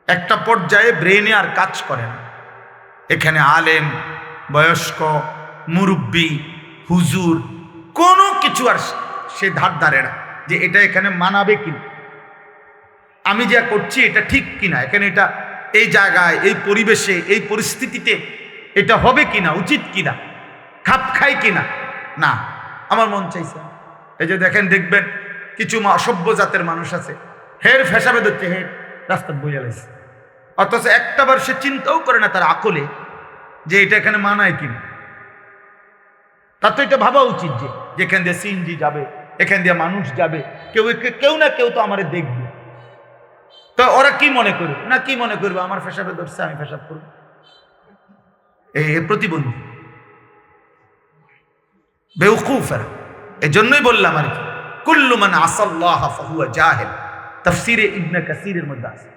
একটা পর্যায়ে ব্রেনে আর কাজ করে না। এখানে আলেম, বয়স্ক, মুরব্বী, হুজুর কোনো কিছু আর সে ধার ধারে না যে এটা এখানে মানাবে কিনা, আমি যা করছি এটা ঠিক কিনা, এখানে এটা এই জায়গায়, এই পরিবেশে, এই পরিস্থিতিতে এটা হবে কিনা, উচিত কিনা, খাপ খায় কিনা। না, আমার মন চাইছে। এই যে দেখবেন কিছু অসভ্য জাতের মানুষ আছে, হের ফেসাবে ধরছে, হের রাস্তা বইয়া লাইছে, অথচ একটাবার সে চিন্তাও করে না তার আকলে যে এটা এখানে মানায় কিনা। তার তো এটা ভাবা উচিত যে যেখান দিয়ে সিএনজি যাবে, এখান দিয়ে মানুষ যাবে, কেউ না কেউ তো আমারে দেখবে। তো ওরা কি মনে করবে না কি মনে করবে, আমার ফেসাবে ধরছে, আমি ফেসাব করবো। এই প্রতিবন্ধী, বেউকুফের। এজন্যই বললাম আর কি, কুল্লু মান আসাল্লাহ ফাহুয়া জাহিল, তাফসীরে ইবনে কাসীরের মধ্যে আছে।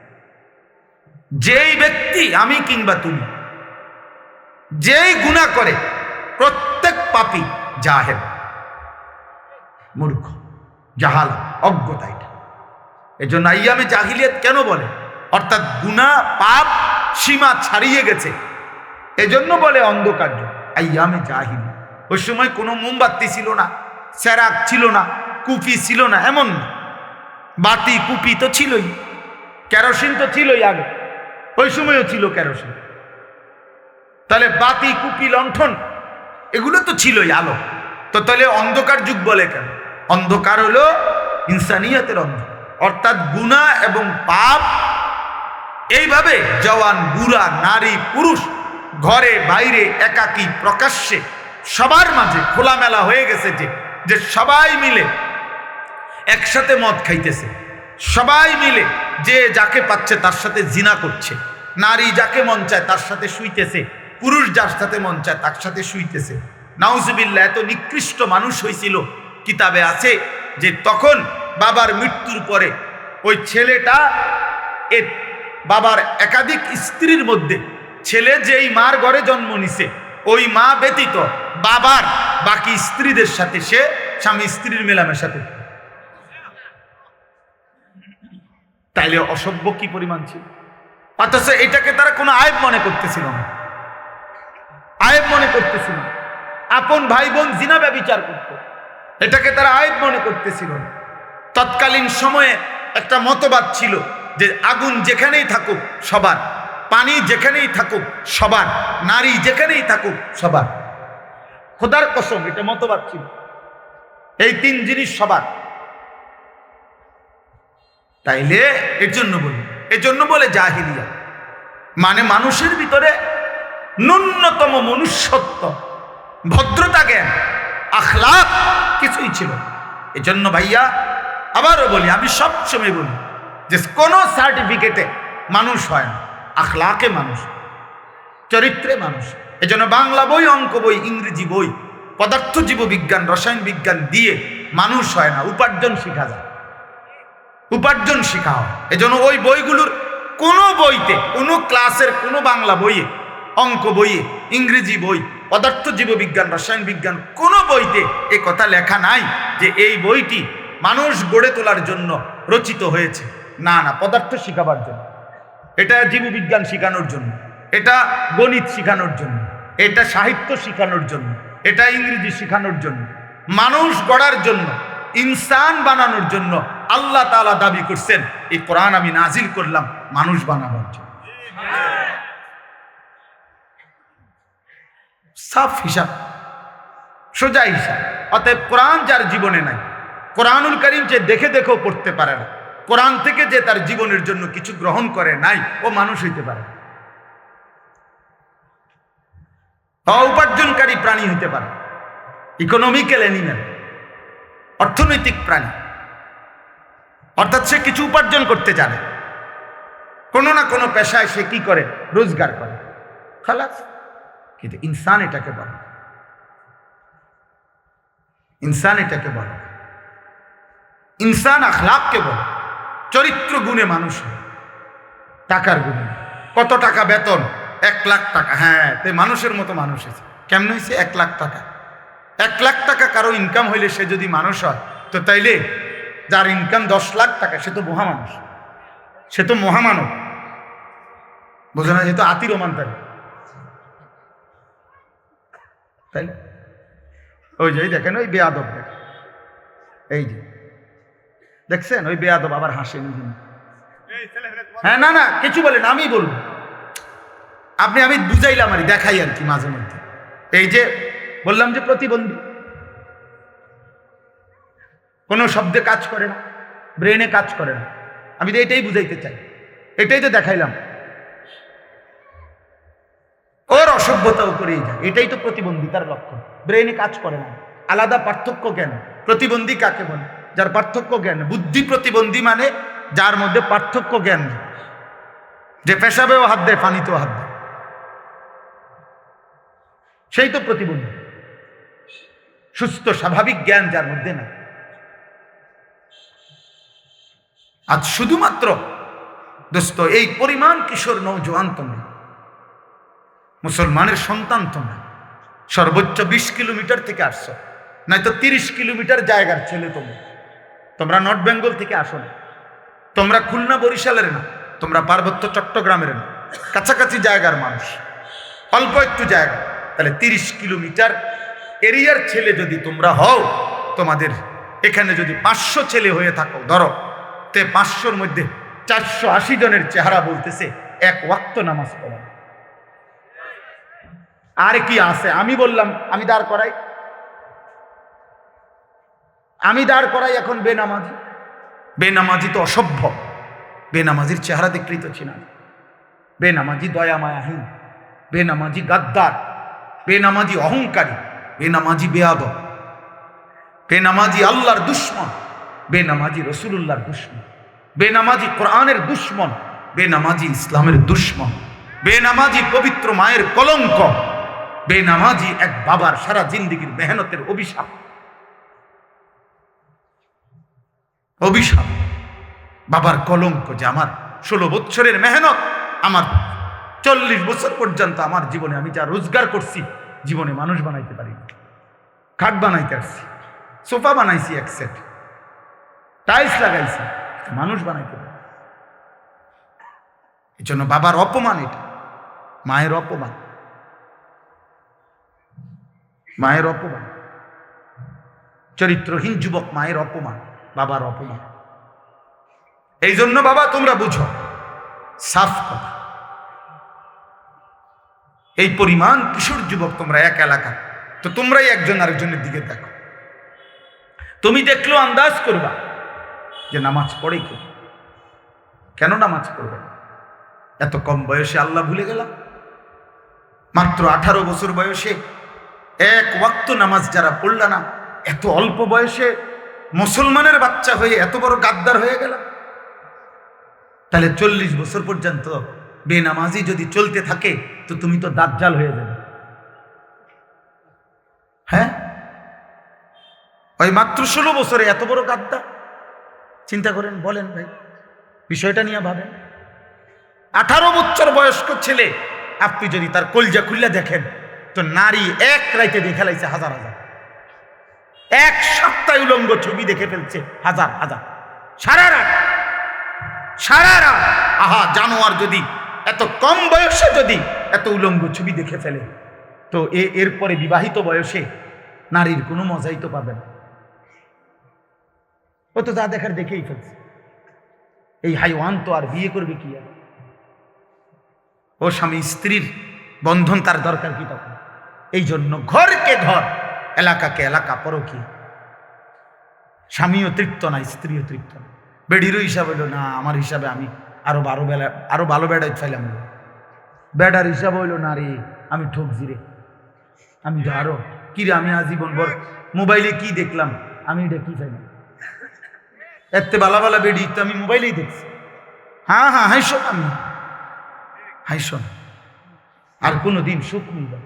যেই ব্যক্তি, আমি কিংবা তুমি, যেই গুনাহ করে, প্রত্যেক পাপী জাহেল, মূর্খ, জাহাল, অজ্ঞতা। এটা এজন্য আইয়ামে জাহিলিয়াত কেন বলে? অর্থাৎ গুনাহ পাপ সীমা ছাড়িয়ে গেছে, এজন্য বলে অন্ধকার যুগ, আইয়ামে জাহিলি। ওই সময় কোনো মোমবাতি ছিল না, চেরাগ ছিল না, কুপি ছিল না, এমন না। বাতি কুপি তো ছিলই, কেরোসিন তো ছিলই আগে, ওই সময়ও ছিল কেরোসিন। তাহলে বাতি কুপি লণ্ঠন এগুলো তো ছিলই, আলো। তো তাহলে অন্ধকার যুগ বলে কেন? অন্ধকার হলো ইনসানিয়াতের অন্ধকার, অর্থাৎ গুনাহ এবং পাপ এইভাবে জওয়ান বুড়া নারী পুরুষ ঘরে বাইরে একাকী প্রকাশ্যে সবার মাঝে খোলামেলা হয়ে গেছে, যে সবাই মিলে একসাথে মদ খাইতেছে, সবাই মিলে যে যাকে পাচ্ছে তার সাথে জিনা করছে, নারী যাকে মন চায় তার সাথে শুইতেছে, পুরুষ যার সাথে মন চায় তার সাথে শুইতেছে। নাউজুবিল্লাহ। এত নিকৃষ্ট মানুষ হয়েছিল, কিতাবে আছে যে তখন বাবার মৃত্যুর পরে ওই ছেলেটা বাবার একাধিক স্ত্রীর মধ্যে ছেলে যেই মার ঘরে জন্ম নিছে ওই মা ব্যতীত বাবার বাকি স্ত্রীদের সাথে সে স্বামী স্ত্রীর মেলামেশা করত। তাইলে অসভ্য কি পরিমাণ ছিল! অথচ এটাকে তারা কোনো আয়েব মনে করতেছিল না, আয়েব মনে করতেছিল না। আপন ভাই বোন জিনা ব্যভিচার করত, এটাকে তারা আয়েব মনে করতেছিল না। তৎকালীন সময়ে একটা মতবাদ ছিল যে আগুন যেখানেই থাকুক সবার, পানি যেখানেই থাকুক সবার, নারী যেখানেই থাকুক সবার। খোদার কসম, এটা মতবাদ ছিল, এই তিন জিনিস সবার। তাইলে এর জন্য বলে জাহিলিয়া, মানে মানুষের ভিতরে ন্যূনতম মনুষ্যত্ব, ভদ্রতা, জ্ঞান, আখলাক কিছুই ছিল। এজন্য ভাইয়া আবারও বলি, আমি সবসময় বলি যে কোনো সার্টিফিকেটে মানুষ হয় না, আখলাকে মানুষ, চরিত্রে মানুষ। এজন্য বাংলা বই, অঙ্ক বই, ইংরেজি বই, পদার্থ জীববিজ্ঞান, রসায়ন বিজ্ঞান দিয়ে মানুষ হয় না, উপার্জন শেখা যায়, উপার্জন শেখা হয়। এজন্য ওই বইগুলোর কোনো বইতে, কোনো ক্লাসের কোনো বাংলা বইয়ে, অঙ্ক বইয়ে, ইংরেজি বই, পদার্থ জীববিজ্ঞান, রসায়ন বিজ্ঞান কোনো বইতে এ কথা লেখা নাই যে এই বইটি মানুষ গড়ে তোলার জন্য রচিত হয়েছে। না না, পদার্থ শিখাবার জন্য, এটা জীববিজ্ঞান শেখানোর জন্য, এটা গণিত শেখানোর জন্য, এটা সাহিত্য শেখানোর জন্য, এটা ইংরেজি শেখানোর জন্য, মানুষ গড়ার জন্য, ইনসান বানানোর জন্য আল্লাহ তাআলা দাবি করছেন এই কোরআন আমি নাজিল করলাম মানুষ বানাবার জন্য। সাফ হিসাব, সোজা হিসাব। অতএব কোরআন যার জীবনে নাই, কোরআনুল কারীম যে দেখে দেখেও পড়তে পারে না, কোরআন থেকে যে তার জীবনের জন্য কিছু গ্রহণ করে নাই, ও মানুষ হইতে পারে, উপার্জনকারী প্রাণী হইতে পারে, ইকোনমিক্যাল অ্যানিম্যাল, অর্থনৈতিক প্রাণী। অর্থাৎ সে কিছু উপার্জন করতে জানে, কোনো না কোনো পেশায় সে কি করে, রোজগার করে, খালাস। কিন্তু ইনসান এটাকে বলে, ইনসান এটাকে বলে, ইনসান আখলাককে বলে। চরিত্র গুণে মানুষ হয়, টাকার গুণে। কত টাকা বেতন? 1 লাখ টাকা। হ্যাঁ, তাই মানুষের মতো মানুষ হয়েছে। কেমন হয়েছে? 1 লাখ টাকা। 1 লাখ টাকা কারো ইনকাম হইলে সে যদি মানুষ হয়, তো তাইলে যার ইনকাম 10 লাখ টাকা সে তো মহামানুষ, সে তো মহামানব। বোঝে না? যেহেতু আতির ওমান তাই ওই যে দেখেন, ওই বেয়াদব দেখেন, এই যে দেখছেন, ওই বেয়াদব আবার হাসে নিজে। হ্যাঁ, না না কিছু বলেন, আমি বলবো, আমি বুঝাইলাম আর দেখাই আর কি মাঝে মধ্যে। এই যে বললাম যে প্রতিবন্ধী, কোনো শব্দে কাজ করে না, ব্রেনে কাজ করে না, আমি তো এটাই বুঝাইতে চাই, এটাই তো দেখাইলাম। ওর অসভ্যতাও করেই যায়, এটাই তো প্রতিবন্ধিতার লক্ষণ। ব্রেনে কাজ করে না, আলাদা পার্থক্য জ্ঞান। প্রতিবন্ধী কাকে বলে? যার পার্থক্য জ্ঞান। বুদ্ধি প্রতিবন্ধী মানে যার মধ্যে পার্থক্য জ্ঞান নেই, যে পেশাবেও হাত দেয়, পানিতেও হাত দেয়, সেই তো প্রতিবন্ধী। সুস্থ স্বাভাবিক জ্ঞান যার মধ্যে না। আজ শুধুমাত্র দোস্ত এই পরিমাণ কিশোর নওজোয়ান তোমরা, মুসলমানের সন্তান তোমরা, সর্বোচ্চ 20 কিলোমিটার থেকে আসছো, নয়তো 30 কিলোমিটার জায়গার ছেলে তোমরা নর্থ বেঙ্গল থেকে আসো না, তোমরা খুলনা বরিশালের না, তোমরা পার্বত্য চট্টগ্রামের না, কাছাকাছি জায়গার মানুষ, অল্প একটু জায়গা। তাহলে 30 কিলোমিটার এরিয়ার ছেলে যদি তোমরা হও, তোমাদের এখানে যদি 500 ছেলে হয়ে থাকো ধরো, তে 500-র মধ্যে 480 জনের চেহারা বলতেছে এক ওয়াক্ত নামাজ পড়া। আর কি আছে? আমি বললাম আমি দাঁড় করাই এখন বেনামাজি। বেনামাজি তো অসভ্য, বেনামাজির চেহারা দেখলেই তো চিনা। বেনামাজি দয়া মায়াহীন, বেনামাজি গাদ্দার, বেনামাজি অহংকারী, বেনামাজি বেয়াদব, বেনামাজি আল্লাহর দুশ্মন, বেনামাজি রসুলুল্লাহর দুশ্মন, বেনামাজি কোরআনের দুশ্মন, বেনামাজি ইসলামের দুশ্মন, বেনামাজি পবিত্র মায়ের কলঙ্ক, বেনামাজি এক বাবার সারা জিন্দেগীর মেহনতের অভিশাপ। অভিশাপ, বাবার কলঙ্ক, যে আমার 16 বছরের মেহনত, আমার 40 বছর পর্যন্ত আমার জীবনে আমি যা রোজগার করছি, জীবনে মানুষ বানাইতে পারি, খাট বানাইতে আসছি, সোফা বানাইছি, এক সেট টাইলস লাগাইছি, মানুষ বানাইতে পারি। এই জন্য বাবার অপমান, এটা মায়ের অপমান, মায়ের অপমান, চরিত্রহীন যুবক মায়ের অপমান, বাবার অপমান। এই জন্য বাবা তোমরা বুঝো, সাফ কথা, এই পরিমাণ কিশোর যুবক তোমরা এক এলাকা, তো তোমরাই একজন আরেকজনের দিকে দেখো, তুমি দেখলো আন্দাজ করবা যে নামাজ পড়ে কি, কেন নামাজ পড়বে? এত কম বয়সে আল্লাহ ভুলে গেলাম। মাত্র 18 বছর বয়সে এক ওয়াক্ত নামাজ যারা পড়ল না, এত অল্প বয়সে মুসলমানের বাচ্চা হয়ে এত বড় গাদ্দার হয়ে গেল। তাহলে 40 বছর পর্যন্ত বেনামাজি যদি চলতে থাকে, তো তুমি তো দাজ্জাল হয়ে যাবে। হ্যাঁ, ওই মাত্র 16 বছরে এত বড় গাদ্দার, চিন্তা করেন, বলেন ভাই, বিষয়টা নিয়ে ভাবেন। 18 বছর বয়স্ক ছেলে, আপনি যদি তার কলজা খুললে দেখেন, তো নারী এক রাইতে দেখে লাইছে হাজার হাজার, এক সপ্তাহে উলঙ্গ ছবি দেখে ফেলছে হাজার হাজার, সারা রাত। আহা, জানোয়ার যদি এত কম বয়সে যদি এত উলঙ্গ ছবি দেখে ফেলে, তো এরপরে বিবাহিত বয়সে নারীর কোনো মজাই তো পাবে না। ও তো যা দেখার দেখেই ফেলছে। এই হাইওয়ান তো আর বিয়ে করবে কি? আর ও স্বামী স্ত্রীর বন্ধন তার দরকার কি তখন? এই জন্য ঘরকে ঘর, এলাকাকে এলাকা, পরকি। স্বামীও তৃপ্ত না, স্ত্রীও তৃপ্ত না। বেডিরও হিসাব হইল না, আমার হিসাবে আমি আরো ভালো বেড়াই ফাইলাম। বেডার হিসাব হইল না, রে আমি ঠকছি রে, আমি তো আরো কি রে, আমি আজীবন ভর মোবাইলে কি দেখলাম, আমি এটা কি ফাইলাম, এতে বালা বালা বেডি তো আমি মোবাইলেই দেখছি। হ্যাঁ হ্যাঁ, হাইশো, আমি হাইশো, আর কোনোদিন সুখ মিলবে,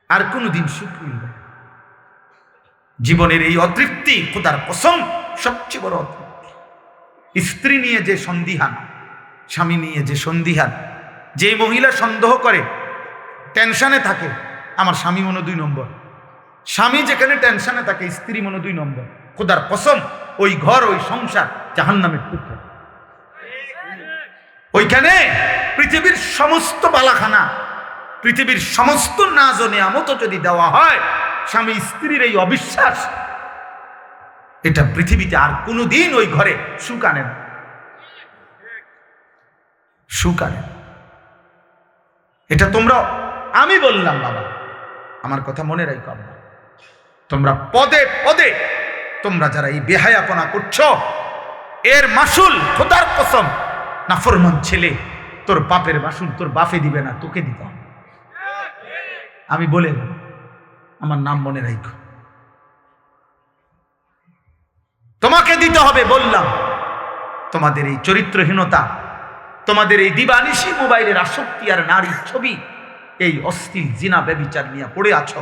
আর কোনোদিন সুখ মিলবে। জীবনের এই অতৃপ্তি, খোদার কসম, সবচেয়ে বড় অতৃপ্তি। স্ত্রী নিয়ে যে সন্দিহান, স্বামী নিয়ে যে সন্দিহান, যে মহিলা সন্দেহ করে, টেনশনে থাকে, আমার স্বামী মনে 2 নম্বর। স্বামী যেখানে টেনশনে থাকে, স্ত্রী মনে 2 নম্বর। খোদার কসম, ওই ঘর, ওই সংসার জাহান্নামের টুকরো। ওইখানে পৃথিবীর সমস্ত বালাখানা, পৃথিবীর সমস্ত নাজ ও নিয়ামত যদি দেওয়া হয়, স্বামী স্ত্রীর এই অবিশ্বাস, এটা পৃথিবীতে আর কোনোদিন ওই ঘরে সুখ আনে না, সুখ আনে। এটা তোমরা, আমি বললাম বাবা, আমার কথা মনে রাখো, তোমরা পদে পদে তোমরা যারা এই বেহায়াপনা করছো, এর মাসুল খোদার কসম, নাফরমান ছেলে, তোর বাপের মাসুল তোর বাপে দিবে না, তোকে দিতে হবে। আমি বলে আমার নাম মনে রাখো, তোমাকে দিতে হবে। বললাম, তোমাদের এই চরিত্রহীনতা, তোমাদের এই দিবানিশি মোবাইলের আসক্তি আর নারীর ছবি, এই অশ্লীল জিনা ব্যভিচার নিয়ে পড়ে আছো,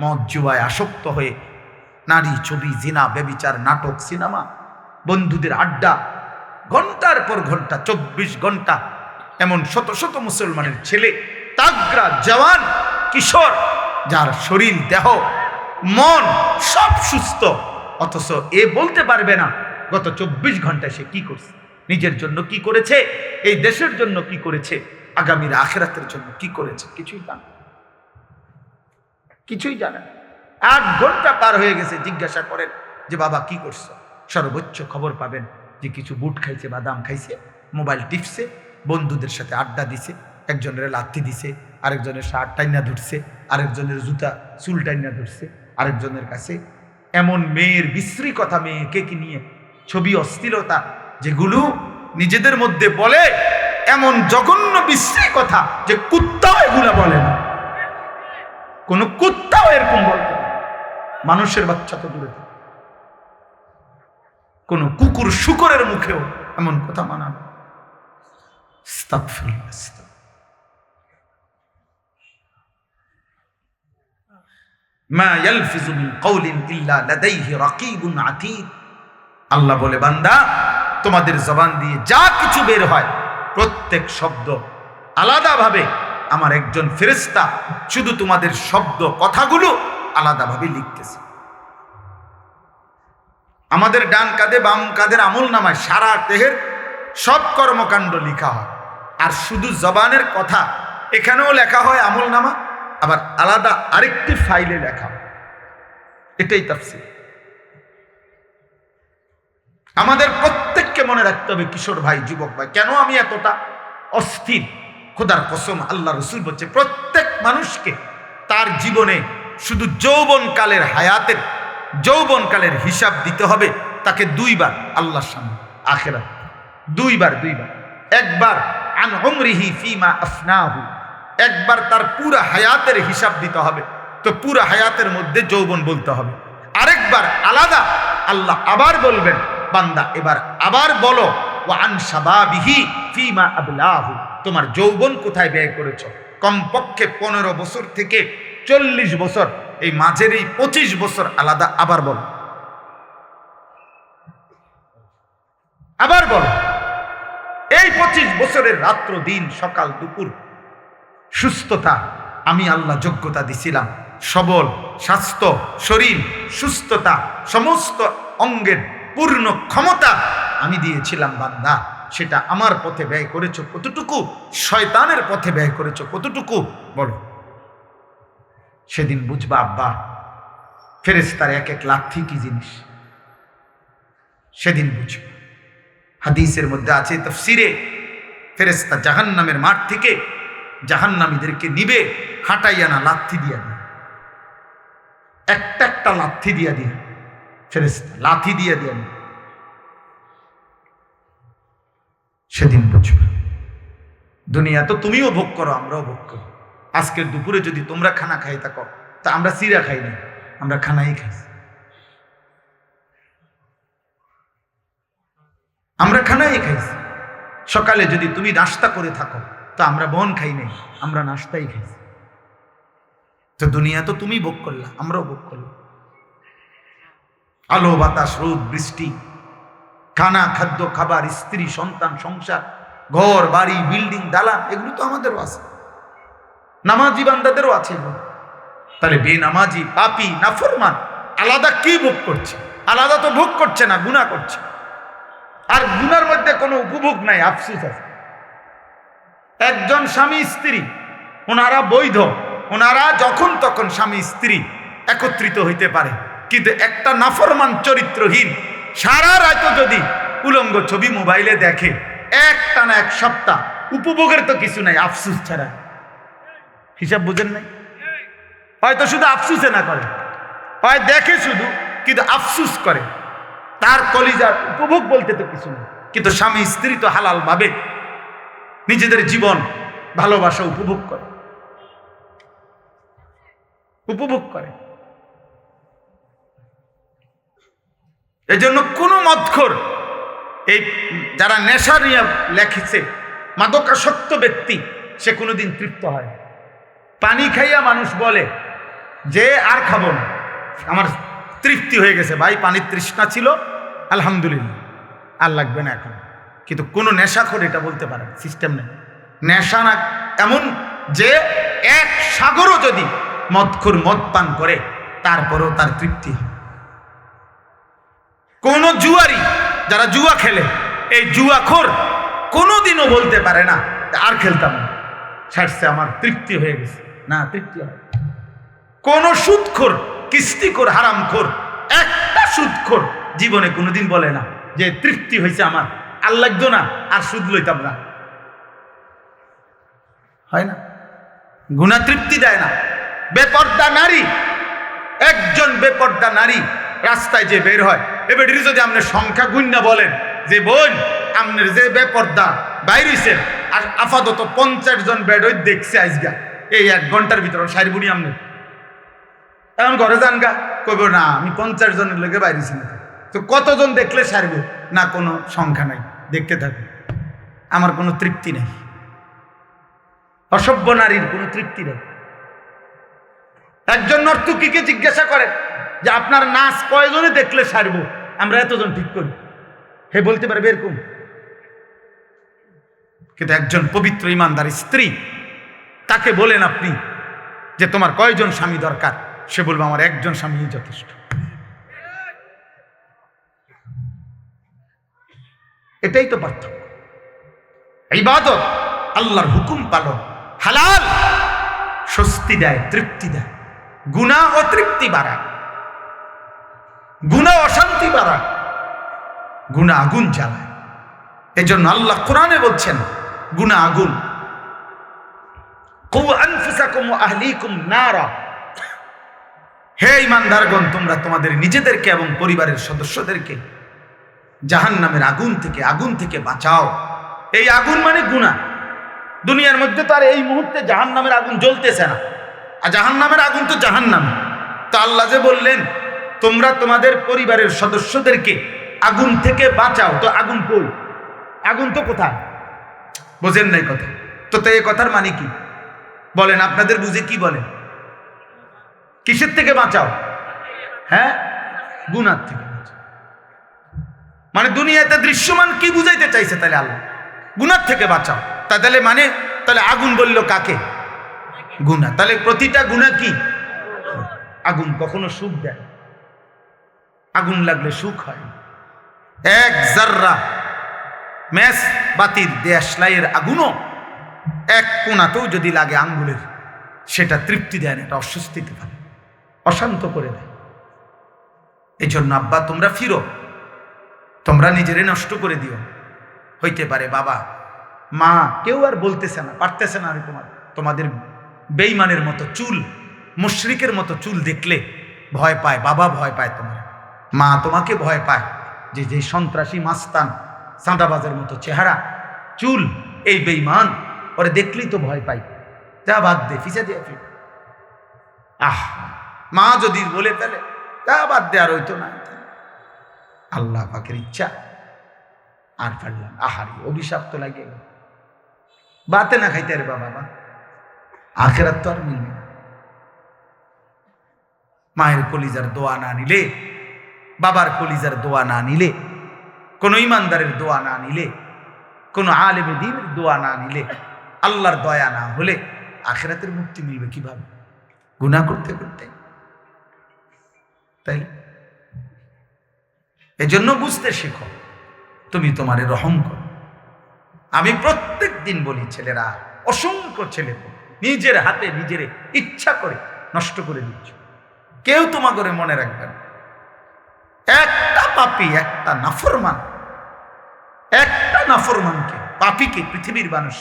মদ জুয়ায় আসক্ত হয়ে, নারী ছবি, জিনা ব্যভিচার, নাটক, সিনেমা, বন্ধুদের আড্ডা, ঘন্টার পর ঘন্টা, 24 ঘন্টা। এমন শত শত মুসলমানের ছেলে, তাগড়া জওয়ান কিশোর, যার শরীর, দেহ, মন সব সুস্থ, অথচ এ বলতে পারবে না গত 24 ঘন্টায় সে কি করছে, নিজের জন্য কি করেছে, এই দেশের জন্য কি করেছে, আগামীর আখিরাতের জন্য কি করেছে, কিছুই জানে না। কিছুই জানে না। 8 ঘন্টা পার হয়ে গেছে, জিজ্ঞাসা করেন যে বাবা কি করছো, সর্বোচ্চ খবর পাবেন যে কিছু বুট খাইছে, বাদাম খাইছে, মোবাইল টিপছে, বন্ধুদের সাথে আড্ডা দিছে, একজনের লাথি দিছে, আরেকজনের শার্ট টাইনা ধরছে, আরেকজনের জুতা চুল টাইনা ধরছে, আরেকজনের কাছে এমন মেয়ের বিশ্রী কথা, মেয়েকে কি নিয়ে ছবি, অশ্লীলতা, যেগুলো নিজেদের মধ্যে বলে এমন জঘন্য বিশ্রী কথা যে কুত্তাও এগুলা বলে না। কোন কুত্তাও এরকম বলতে না, মানুষের বাচ্চা তো দূরে থাকে, কোন কুকুর শুকরের মুখেও এমন কথা মানাবে। মা ইয়ালফিজু মিন কাওলিন ইল্লা লাদাইহি রাকীবুন আতীদ। আল্লাহ বলে, বান্দা তোমাদের জবান দিয়ে যা কিছু বের হয় প্রত্যেক শব্দ আলাদাভাবে আমার একজন ফেরেশতা শুধু তোমাদের শব্দ কথাগুলো আলাদাভাবে লিখতেছে। আমাদের ডান কাঁধে বাম কাঁধের আমল নামায় সারা দেহের সব কর্মকাণ্ড লেখা হয়, আর শুধু জবানের কথা এখানেও লেখা হয় আমল নামা, আবার আলাদা আরেকটি ফাইলে লেখা হয়। এটাই তাফসীর। আমাদের প্রত্যেককে মনে রাখতে হবে, কিশোর ভাই, যুবক ভাই, কেন আমি এতটা অস্থির। খোদার কসম, আল্লাহ রসুল বলছে প্রত্যেক মানুষকে তার জীবনে শুধু যৌবনকালের হায়াতের যৌবনকালের হিসাব দিতে হবে তাকে 2 বার আল্লাহর সামনে আখিরাত। 2 বার। একবার আন উমরিহি ফিমা আফনাহু, একবার তার পুরো হায়াতের হিসাব দিতে হবে, তো পুরো হায়াতের মধ্যে যৌবন বলতে হবে। আরেকবার আলাদা আল্লাহ আবার বলবেন, বান্দা এবার আবার বলো ওয়া আন শাবাবিহি ফিমা আবলাহু, তোমার যৌবন কোথায় ব্যয় করেছো। কমপক্ষে 15 বছর থেকে 40 বছর, এই মাঝের এই 25 বছর আলাদা আবার বলো, আবার বলো। এই 25 বছরের রাত্র দিন সকাল দুপুর সুস্থতা আমি আল্লাহ যোগ্যতা দিছিলাম, সবল স্বাস্থ্য, শরীর সুস্থতা, সমস্ত অঙ্গের পূর্ণ ক্ষমতা আমি দিয়েছিলাম। বান্দা সেটা আমার পথে ব্যয় করেছো কতটুকু, শয়তানের পথে ব্যয় করেছো কতটুকু, বলো। সেদিন বুঝবা আব্বা ফেরেশতার এক এক লাথি কি জিনিস, সেদিন বুঝবা। হাদিসের মধ্যে আছে, তাফসীরে, ফেরেশতা জাহান্নামের মাঠ থেকে জাহান্নামীদেরকে নিবে, হাঁটাইয়া না লাথি দিয়া দিয়ে, একটা লাথি দিয়া দিয়ে, ফেরেশতা লাথি দিয়া দিয়ে। সেদিন বুঝবে। দুনিয়া তো তুমিও ভোগ করো, আমরাও ভোগ করি। আজকের দুপুরে যদি তোমরা খানা খাই থাকো, তা আমরা সিরা খাই না, আমরা খানাই খাইছি। আমরা খানাই খাইছি। সকালে যদি তুমি নাস্তা করে থাকো, তা আমরা বন খাই নাই, আমরা নাস্তাই খাইছি। তো দুনিয়া তো তুমি ভোগ করলা, আমরাও ভোগ করলাম। আলো বাতাস, রোদ বৃষ্টি, খানা খাদ্য খাবার, স্ত্রী সন্তান সংসার, ঘর বাড়ি বিল্ডিং দালান, এগুলো তো আমাদেরও আছে, নামাজি বান্দাদেরও আছে। তাহলে বেনামাজি পাপী নাফরমান আলাদা কি ভোগ করছে? আলাদা তো ভোগ করছে না, গুনাহ করছে। আর গুনার মধ্যে কোনো উপভোগ নাই, আফসোস আছে। একজন স্বামী স্ত্রী, ওনারা বৈধ, ওনারা যখন তখন স্বামী স্ত্রী একত্রিত হইতে পারে, কিন্তু একটা নাফরমান চরিত্রহীন সারা রাত যদি উলঙ্গ ছবি মোবাইলে দেখে, একটানা 1 সপ্তাহ, উপভোগের তো কিছু নাই, আফসোস ছাড়া। হিসাব বুঝেন নাই? হয়তো শুধু আফসোসে না করে, হয় দেখে শুধু কিন্তু আফসোস করে, তার কলিজার উপভোগ বলতে তো কিছু নেই। কিন্তু স্বামী স্ত্রী তো হালাল ভাবে নিজেদের জীবন ভালোবাসা উপভোগ করে, উপভোগ করে। এজন্য কোনো মদখোর, এই যারা নেশা নিয়ে লেখেছে, মাদকাসক্ত ব্যক্তি, সে কোনোদিন তৃপ্ত হয়। পানি খাইয়া মানুষ বলে যে আর খাবো না, আমার তৃপ্তি হয়ে গেছে। ভাই, পানির তৃষ্ণা ছিল, আলহামদুলিল্লাহ, আর লাগবে না এখন। কিন্তু কোনো নেশাখোর এটা বলতে পারে, সিস্টেম নেই। নেশা না এমন যে 1 সাগরও যদি মদখোর মদ পান করে, তারপরেও তার তৃপ্তি হয়। কোন জুয়ারি যারা জুয়া খেলে, এই জুয়াখোর কোনোদিনও বলতে পারে না আর খেলতাম না, ছাড়ছে, আমার তৃপ্তি হয়ে গেছে। না, তৃপ্তি হয়। কোন সুদখোর, কিস্তিখোর, হারামখোর, একটা সুদখোর জীবনে কোনোদিন বলে না যে তৃপ্তি হয়েছে আমার, আর লাগতো না, আর সুদ লইতাম না। হয় না? গুনাহ তৃপ্তি দেয় না। বেপর্দা নারী, একজন বেপর্দা নারী রাস্তায় যে বের হয়, এবার যদি আপনি সংখ্যা গুণনা বলেন যে বোন আপনার যে বেপর্দা বাইর হইছেন, আর আপাতত 50 জন বেডই দেখছে আজগা এই 1 ঘন্টার ভিতরে, সারি বুড়ি আপনি এখন ঘরে যান গা, কইব না আমি 50 জনের লোকে বাইরেছি না। তো কতজন দেখলে সারবে? না, কোনো সংখ্যা নাই, দেখতে থাকবে, আমার কোনো তৃপ্তি নেই। অসভ্য নারীর কোনো তৃপ্তি নেই। একজন নর্তকীকে জিজ্ঞাসা করে যে আপনার নাচ কয়জনে দেখলে সারবো, আমরা এতজন ঠিক করি, হে বলতে পারবে এরকম? কিন্তু একজন পবিত্র ইমানদার স্ত্রী, তাকে বলেন আপনি যে তোমার কয়জন স্বামী দরকার, সে বলবে আমার একজন স্বামী যথেষ্ট। এটাই তো পার্থক্য। ইবাদত, আল্লাহর হুকুম পালন, হালাল স্বস্তি দেয়, তৃপ্তি দেয়। গুনাহ অতৃপ্তি বাড়ায়, গুনাহ অশান্তি বাড়ায়, গুনাহ আগুন জ্বালায়। এজন্য আল্লাহ কোরআনে বলছেন গুনাহ আগুন। কু আনফুসাকুম ওয়া আহলিকুম নারা, হে ঈমানদারগণ, তোমরা তোমাদের নিজেদেরকে এবং পরিবারের সদস্যদেরকে জাহান্নামের আগুন থেকে বাঁচাও। এই আগুন মানে গুনাহ। দুনিয়ার মধ্যে তো আর এই মুহূর্তে জাহান্নামের আগুন জ্বলতেছে না, আর জাহান্নামের আগুন তো জাহান্নামে। তো আল্লাহ যে বললেন তোমরা তোমাদের পরিবারের সদস্যদেরকে আগুন থেকে বাঁচাও, তো আগুন কই? আগুন তো কোথায়? বোঝেন নাই কথা? তো এই কথার মানে কি বলেন? আপনাদের বুঝে কি বলেন? কিসের থেকে বাঁচাও? হ্যাঁ, গুনাহ থেকে বাঁচাও। মানে দুনিয়াতে দৃশ্যমান কি বুঝাইতে চাইছে তাহলে আল্লাহ? গুনাহ থেকে বাঁচাও। তাহলে মানে তাহলে আগুন বলল কাকে? গুনাহ। তাহলে প্রতিটা গুনাহ কি? আগুন। কখনো সুখ দেয়? আগুন লাগলে সুখ হয়। এক জাররা মেস বাতির দেশলাইয়ের আগুনও এক কোনাতেও যদি লাগে আঙ্গুলের, সেটা তৃপ্তি দেয় না, এটা অস্বস্তিতে ফেলে, অশান্ত করে দেয়। এই জন্য আব্বা তোমরা ফিরো, তোমরা নিজেরে নষ্ট করে দিও। হইতে পারে বাবা মা কেউ আর বলতেছে না, পারতেছে না, আর তোমাদের বেঈমানের মতো চুল, মুশরিকের মতো চুল দেখলে ভয় পায়, বাবা ভয় পায়, তোমার মা তোমাকে ভয় পায় যে যে সন্ত্রাসী মাস্তান সাঁদাবাজের মতো চেহারা, চুল, এই বেঈমান, ওরে দেখলেই তো ভয় পাই, যা বাদ দে, ফিসে দিয়ে ফির। মা যদি বলে ফেলে যা বাদ দে, আর হইতো না, আল্লাহ পাকের ইচ্ছা আর পারলাম, আহারি অভিশাপ তো লাগে, বাতে না খাইতে রে বাবা, আখেরাত তো আর মিলবে না। মায়ের কলিজার দোয়া না নিলে, বাবার কলিজার দোয়া না নিলে, কোন ইমানদারের দোয়া না নিলে, কোন আলেমে দ্বীনের দোয়া না নিলে, আল্লাহর দয়া না হলে আখেরাতের মুক্তি মিলবে কিভাবে? গুনাহ করতে করতে। তাই এজন্য বুঝতে শেখো, তুমি তোমারে রহম করো। আমি প্রত্যেক দিন বলি, ছেলেরা, অসংখ্য ছেলে নিজের হাতে নিজের ইচ্ছা করে নষ্ট করে দিচ্ছ। কেউ তোমা করে মনে রাখবে না। একটা পাপী, একটা নাফরমানকে, পাপীকে পৃথিবীর মানুষ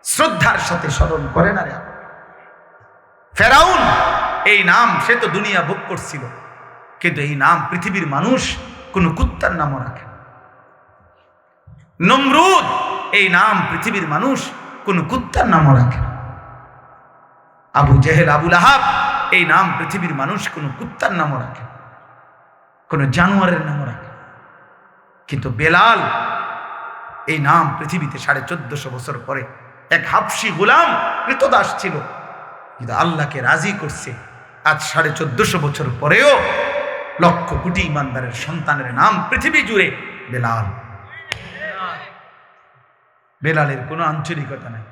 শ্রদ্ধার সাথে স্মরণ করে না রে। ফেরাউন, এই নাম সে তো দুনিয়া ভোগ করছিল, কিন্তু এই নাম পৃথিবীর মানুষ কোন কুত্তার নামও রাখে। নমরুদ, এই নাম পৃথিবীর মানুষ কোন কুত্তার নামও রাখে। আবু জেহেল, আবু লাহাব, এই নাম পৃথিবীর মানুষ কোন কুত্তার নামও রাখে, কোন জানোয়ারের নামও রাখে। কিন্তু বেলাল, এই নাম পৃথিবীতে 1450 বছর পরে এক হাবশী গোলাম কৃতদাস ছিল, কিন্তু আল্লাহকে রাজি করছে। আজ 1450 বছর পরেও লক্ষ কোটি ইমানদারের সন্তানের নাম পৃথিবী জুড়ে বেলাল। বেলালের কোনো আঞ্চলিকতা নাই,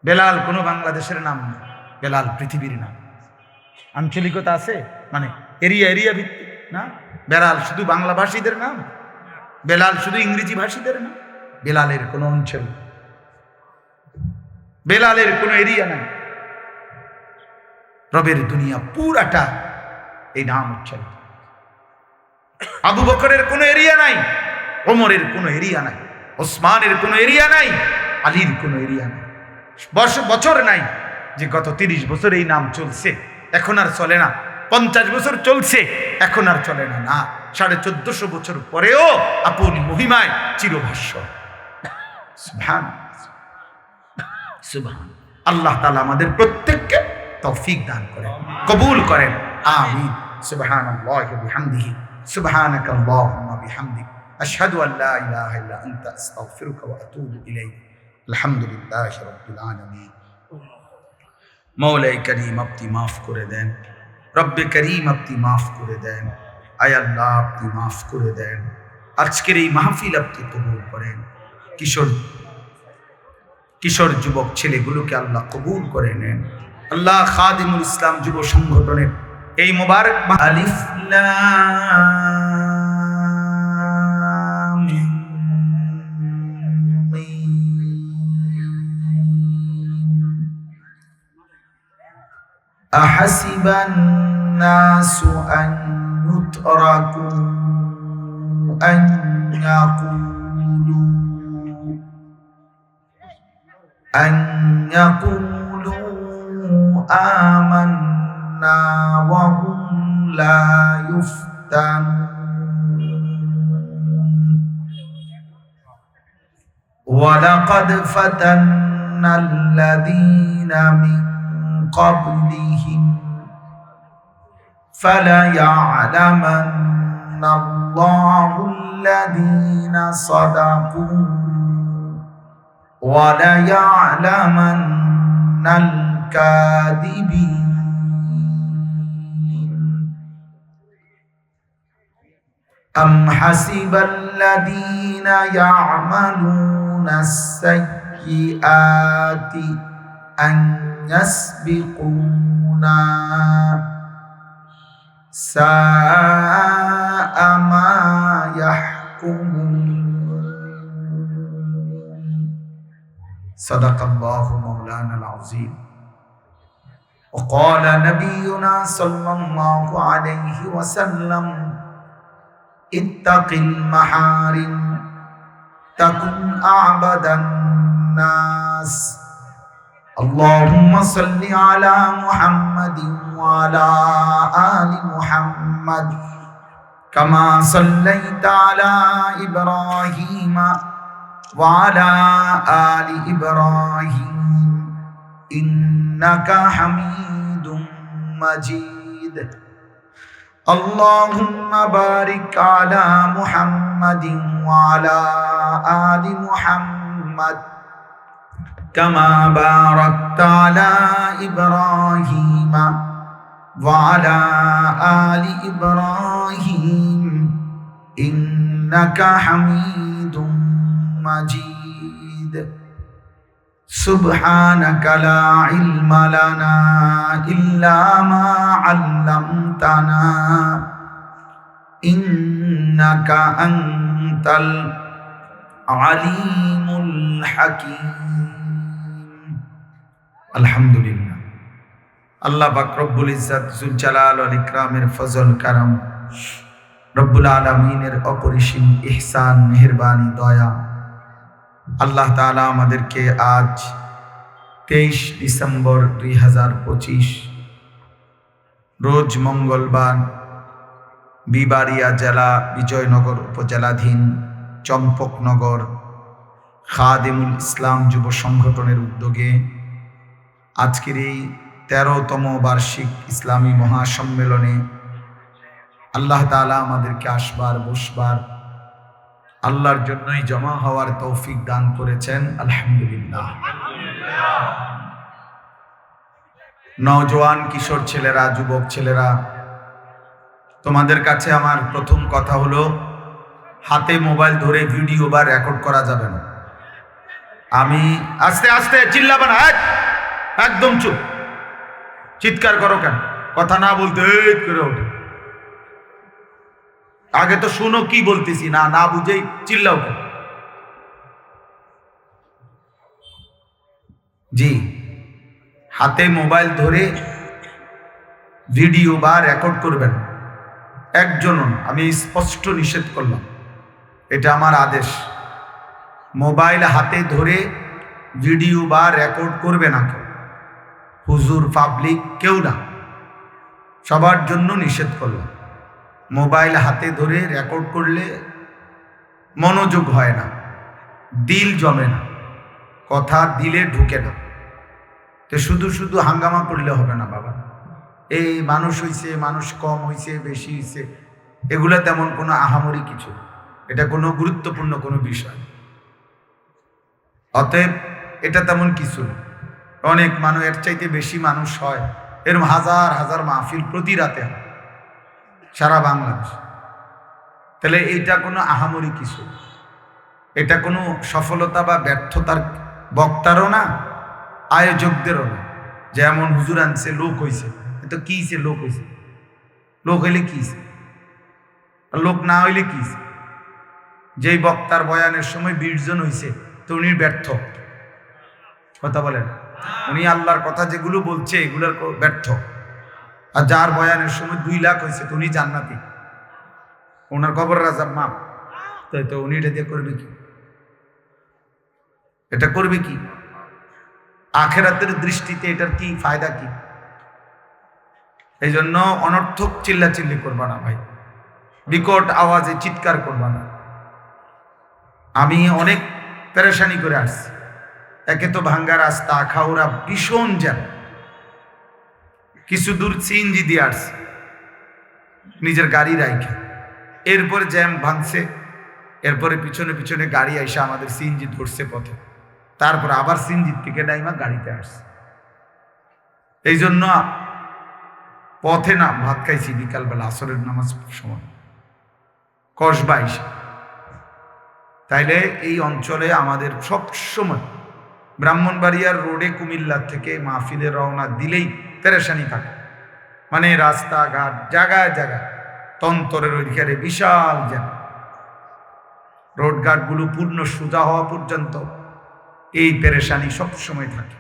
বেলাল কোনো বাংলাদেশের নাম না, বেলাল পৃথিবীর নাম। আঞ্চলিকতা আছে মানে এরিয়া ভিত্তিক না, বেলাল শুধু বাংলাভাষীদের নাম। বেলাল শুধু ইংরেজি ভাষীদের না, বেলালের কোনো অঞ্চল, বেলালের কোনো এরিয়া নাই, রবের দুনিয়া পুরাটা এই নাম উচ্চারিত। আবু বকরের কোনো এরিয়া নাই, ওমরের কোনো এরিয়া নাই, ওসমানের কোনো এরিয়া নাই, আলীর কোনো এরিয়া নাই, বছর নাই যে গত 30 বছর এই নাম চলছে এখন আর চলে না, 50 বছর চলছে এখন আর চলে না, না, 1450 বছর পরেও আপন মহিমায় চিরভাষ্য। সুবহানাল্লাহ, সুবহানাল্লাহ। আল্লাহ তাআলা আমাদের প্রত্যেককে তৌফিক দান করেন, কবুল করেন, আমিন। সুবহানাল্লাহি ওয়া বিহামদিহি, সুবহানাকাল্লাহুম্মা বিহামদিক, আশহাদু আল লা ইলাহা ইল্লা আনতা আস্তাগফিরুকা ওয়া আতুবু ইলাইক। আলহামদুলিল্লাহি রাব্বিল আলামিন। মৌলাই করিম আপনি মাফ করে দেন, রব্বে করিম আপনি মাফ করে দেন, আয় আল্লাহ আপনি মাফ করে দেন। আজকের এই মাহফিল আপনি কবুল করেন, কিশোর যুবক ছেলেগুলোকে আল্লাহ কবুল করে নেন। আল্লাহ খাদিমুল ইসলাম যুব সংগঠনের এই মোবারক আলিফ লাম মিম আহাসিবান নাসু আন ইউতরাকু আন ইয়াকুলু আমান্না ওয়া হুম লা ইফতানুন। ওয়ালাকাদ ফাতান্নাল্লাযীনা মিন ক্বাবলিহিম ফালায়া'লামান্নাল্লাহুল্লাযীনা সাদাকু ওয়ালায়া'লামান্নাল কাযিবিন। আম হাসিবাল্লাযীনা ইয়া'মালুনাস সাইয়্যাতি আন ইয়াসবিকুনা সাআ মা ইয়াহকুমুন। সাদাকাল্লাহু মাওলানাল আযীম। وقال نبينا صلى الله عليه وسلم اتق المحارم تكن أعبد الناس. اللهم صل على محمد وعلى آل محمد كما صليت على إبراهيم وعلى آل إبراهيم إنك حميد مجيد. اللهم بارك على محمد وعلى آل محمد كما باركت على إبراهيم وعلى آل إبراهيم إنك حميد مجيد. سبحانك لا علم لنا إلا ما علمتنا إنك أنت العليم الحكيم. الحمد لله. আল্লাহ পাক রব্বুল ইজ্জত যুল জালাল ওয়াল ইকরামের ফজল কারাম, রব্বুল আলামিনের অপরিসীম ইহসান, মেহেরবানি, দয়া, আল্লাহ তাআলা আমাদেরকে আজ 23 ডিসেম্বর 2025 রোজ মঙ্গলবার বিবাড়িয়া জেলা বিজয়নগর উপজেলাধীন চম্পকনগর খাদিমুল ইসলাম যুব সংগঠনের উদ্যোগে আজকের এই 13তম বার্ষিক ইসলামী মহাসম্মেলনে আল্লাহ তাআলা আমাদেরকে আসবার বসবার আল্লাহর জন্যই জমা হওয়ার তৌফিক দান করেছেন, আলহামদুলিল্লাহ। নওজোয়ান কিশোর ছেলেরা, যুবক ছেলেরা, তোমাদের কাছে আমার প্রথম কথা হলো, হাতে মোবাইল ধরে ভিডিও বা রেকর্ড করা যাবে না। আমি আস্তে আস্তে চিল্লাবে না, একদম চুপ। চিৎকার করো কেন? কথা না বলতে করে ওঠে। আগে তো শুনো কি বলতেছি, না না বুঝেই চিল্লাও কেন? জি, হাতে মোবাইল ধরে ভিডিও বা রেকর্ড করবেন একজনও। আমি স্পষ্ট নিষেধ করলাম, এটা আমার আদেশ। মোবাইল হাতে ধরে ভিডিও বা রেকর্ড করবে না কেউ, হুজুর, পাবলিক, কেউ না, সবার জন্য নিষেধ করলাম। মোবাইল হাতে ধরে রেকর্ড করলে মনোযোগ হয় না, দিল জমে না, কথা দিলে ঢুকে না। তো শুধু শুধু হাঙ্গামা করলে হবে না বাবা। এই মানুষ হইছে, মানুষ কম হইছে, বেশি হইছে, এগুলো তেমন কোনো আহামরি কিছু, এটা কোনো গুরুত্বপূর্ণ কোনো বিষয়। অতএব এটা তেমন কিছু না। অনেক মানুষ, এর চাইতে বেশি মানুষ হয়, এরকম হাজার হাজার মাহফিল প্রতি রাতে হয় সারা বাংলাদেশ। তাহলে এইটা কোনো আহামরি কিছু, এটা কোনো সফলতা বা ব্যর্থতার বক্তারও না, আয়োজকদেরও না। যেমন হুজুর আনছে, লোক হইছে, তো কি হইছে? লোক হইছে। লোক হইলে কি হইছে? লোক না হইলে কি হইছে? যেই বক্তার বয়ানের সময় 20 জন হইছে, তো উনি ব্যর্থ। কথা বলেন, উনি আল্লাহর কথা যেগুলো বলছে এগুলোর ব্যর্থ। আর যার বয়ানের সময় 2 লাখ হয়েছে, তো উনি জান্নাতি, ওনার কবরের আযাব মাফ। তাই তো উনি এটা দিয়ে করবে কি? এটা করবে কি? আখিরাতের দৃষ্টিতে এটার কি ফায়দা কি? এই জন্য অনর্থক চিল্লাচিল্লি করবা না ভাই, বিকট আওয়াজে চিৎকার করবা না। আমি অনেক পেরেশানি করে আসছি। একে তো ভাঙ্গা রাস্তা, খাওয়া ভীষণ জ্যাম, কিছু দূর সিএনজি দিয়ে আসছে নিজের গাড়ি রাইখে, এরপরে জ্যাম ভাঙছে, এরপরে পিছনে পিছনে গাড়ি আইসা আমাদের সিএনজি ধরছে পথে, তারপর আবার সিএনজির থেকে ডাইমা গাড়িতে আসছে। এই জন্য পথে না ভাত খাইছি বিকালবেলা আসরের নামাজ সময় কসবা এসে। তাইলে এই অঞ্চলে আমাদের সব সময় ব্রাহ্মণবাড়িয়ার রোডে কুমিল্লা থেকে মাহফিলে রওনা দিলেই পেরেশানি থাকে, মানে রাস্তাঘাট জায়গায় জায়গায় তন্তরের ওইখানে বিশাল জ্যাম। রোডঘাটগুলো পূর্ণ সোজা হওয়া পর্যন্ত এই পেরেশানি সব সময় থাকে।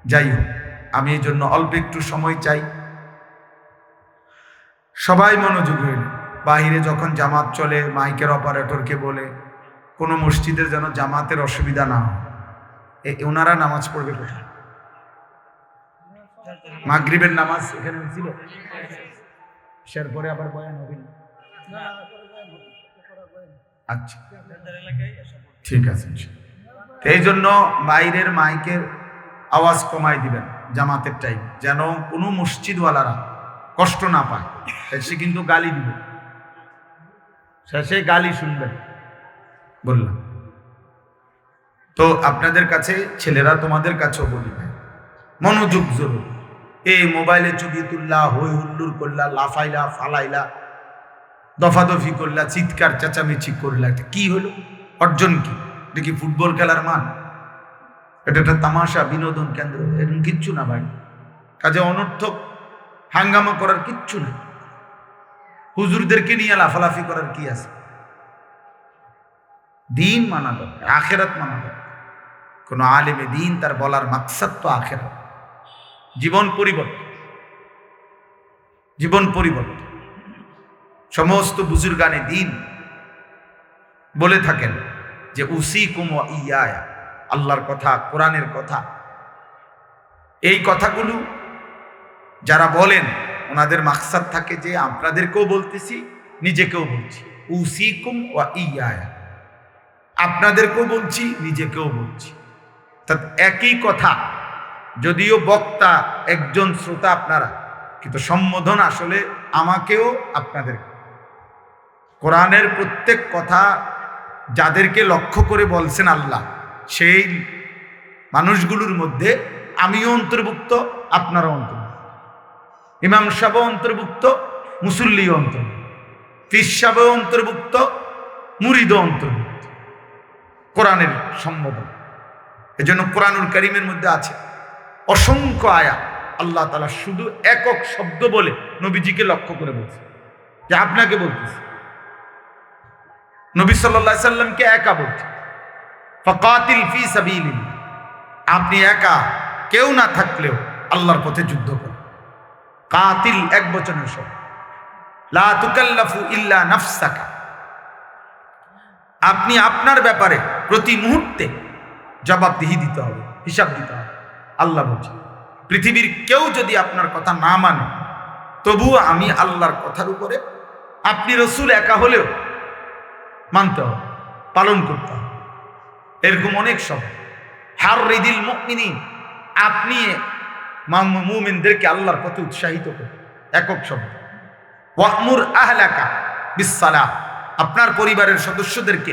যাই হোক, আমি এই জন্য অল্প একটু সময় চাই, সবাই মনোযোগ হইল। বাহিরে যখন জামাত চলে, মাইকের অপারেটরকে বলে কোনো মসজিদের যেন জামাতের অসুবিধা না হয়। ওনারা নামাজ পড়বে কোথায়? মাগরিবের নামাজ এখানে ছিল, সের পরে আবার বয়ান হবে। আচ্ছা, ঠিক আছে। এই জন্য বাইরের মাইকের আওয়াজ কমাই দিবেন জামাতের টাইম, যেন কোনো মসজিদওয়ালারা কষ্ট না পায়। সে কিন্তু গালি দিবে, সে গালি শুনবেন বললাম। তো আপনাদের কাছে ছেলেরা, তোমাদের কাছেও বলি ভাই, মনোযোগ জরুরি। এই মোবাইলে ছবি তুললা, হই হুল্লুর করলা, লাফাইলা ফালাইলা, দফাদফি করলা, চিৎকার চেঁচামেচি করলা, এটা কি হলো? অর্জন কি? এটা কি ফুটবল খেলার মাঠ? এটা একটা তামাশা, বিনোদন কেন্দ্র? এরকম কিচ্ছু না ভাই। কাজে অনর্থক হাঙ্গামা করার কিচ্ছু না। হুজুরদেরকে নিয়ে লাফালাফি করার কি আছে? দিন মানা দরকার, আখেরাত মানা দরকার। কোন আলেমে দিন তার বলার মাকসাদ তো আখেরাত, জীবন পরিবর্তন, জীবন পরিবর্তন। সমস্ত বুজুর্গানে দিন বলে থাকেন যে উসিকুম ওয়া ইয়া, আল্লাহর কথা, কোরআনের কথা। এই কথাগুলো যারা বলেন ওনাদের মাকসাদ থাকে যে আপনাদেরকেও বলতেছি, নিজেকেও বলছি। উসিকুম ওয়া ইয়া, আপনাদেরকেও বলছি, নিজেকেও বলছি। তা একই কথা, যদিও বক্তা একজন, শ্রোতা আপনারা, কিন্তু সম্বোধন আসলে আমাকেও আপনাদের। কোরআনের প্রত্যেক কথা যাদেরকে লক্ষ্য করে বলছেন আল্লাহ, সেই মানুষগুলোর মধ্যে আমিও অন্তর্ভুক্ত, আপনারাও অন্তর্ভুক্ত, ইমাম সাহেবও অন্তর্ভুক্ত, মুসল্লিও অন্তর্ভুক্ত, পীর সাহেবও অন্তর্ভুক্ত, মুরিদও অন্তর্ভুক্ত। কোরআনের সম্বোধন। এজন্য কোরআনুল কারীমের মধ্যে আছে অসংখ্য আয়াত, আল্লাহ তাআলা শুধু একক শব্দ বলে নবীজিকে লক্ষ্য করে বলছে যে আপনাকে বলতেছে। নবী সাল্লাল্লাহু আলাইহি সাল্লামকে একা বলছে, ফাকাতিল ফি সাবিলিল্লাহ, আপনি একা কেউ না থাকলেও আল্লাহর পথে যুদ্ধ করুন। কাতিল এক বচনের শব্দ, লা তুকাল্লাফু ইল্লা নাফসাকা, আপনি আপনার ব্যাপারে প্রতি মুহূর্তে জবাবদিহি দিতে হবে, হিসাব দিতে হবে। আল্লাহ বলছে পৃথিবীর কেউ যদি আপনার কথা না মানে, তবুও আমি আল্লাহর কথার উপরে আপনি রসুল একা হলেও মানতে হবে, পালন করতে হবে। এরকম অনেক শব্দ। হাররিদিল মুমিনিন, আপনি মুমিনদেরকে আল্লাহর পথে উৎসাহিত করুন, একক শব্দ। ওয়ামুর আহলাকা বিসসালাহ, আপনার পরিবারের সদস্যদেরকে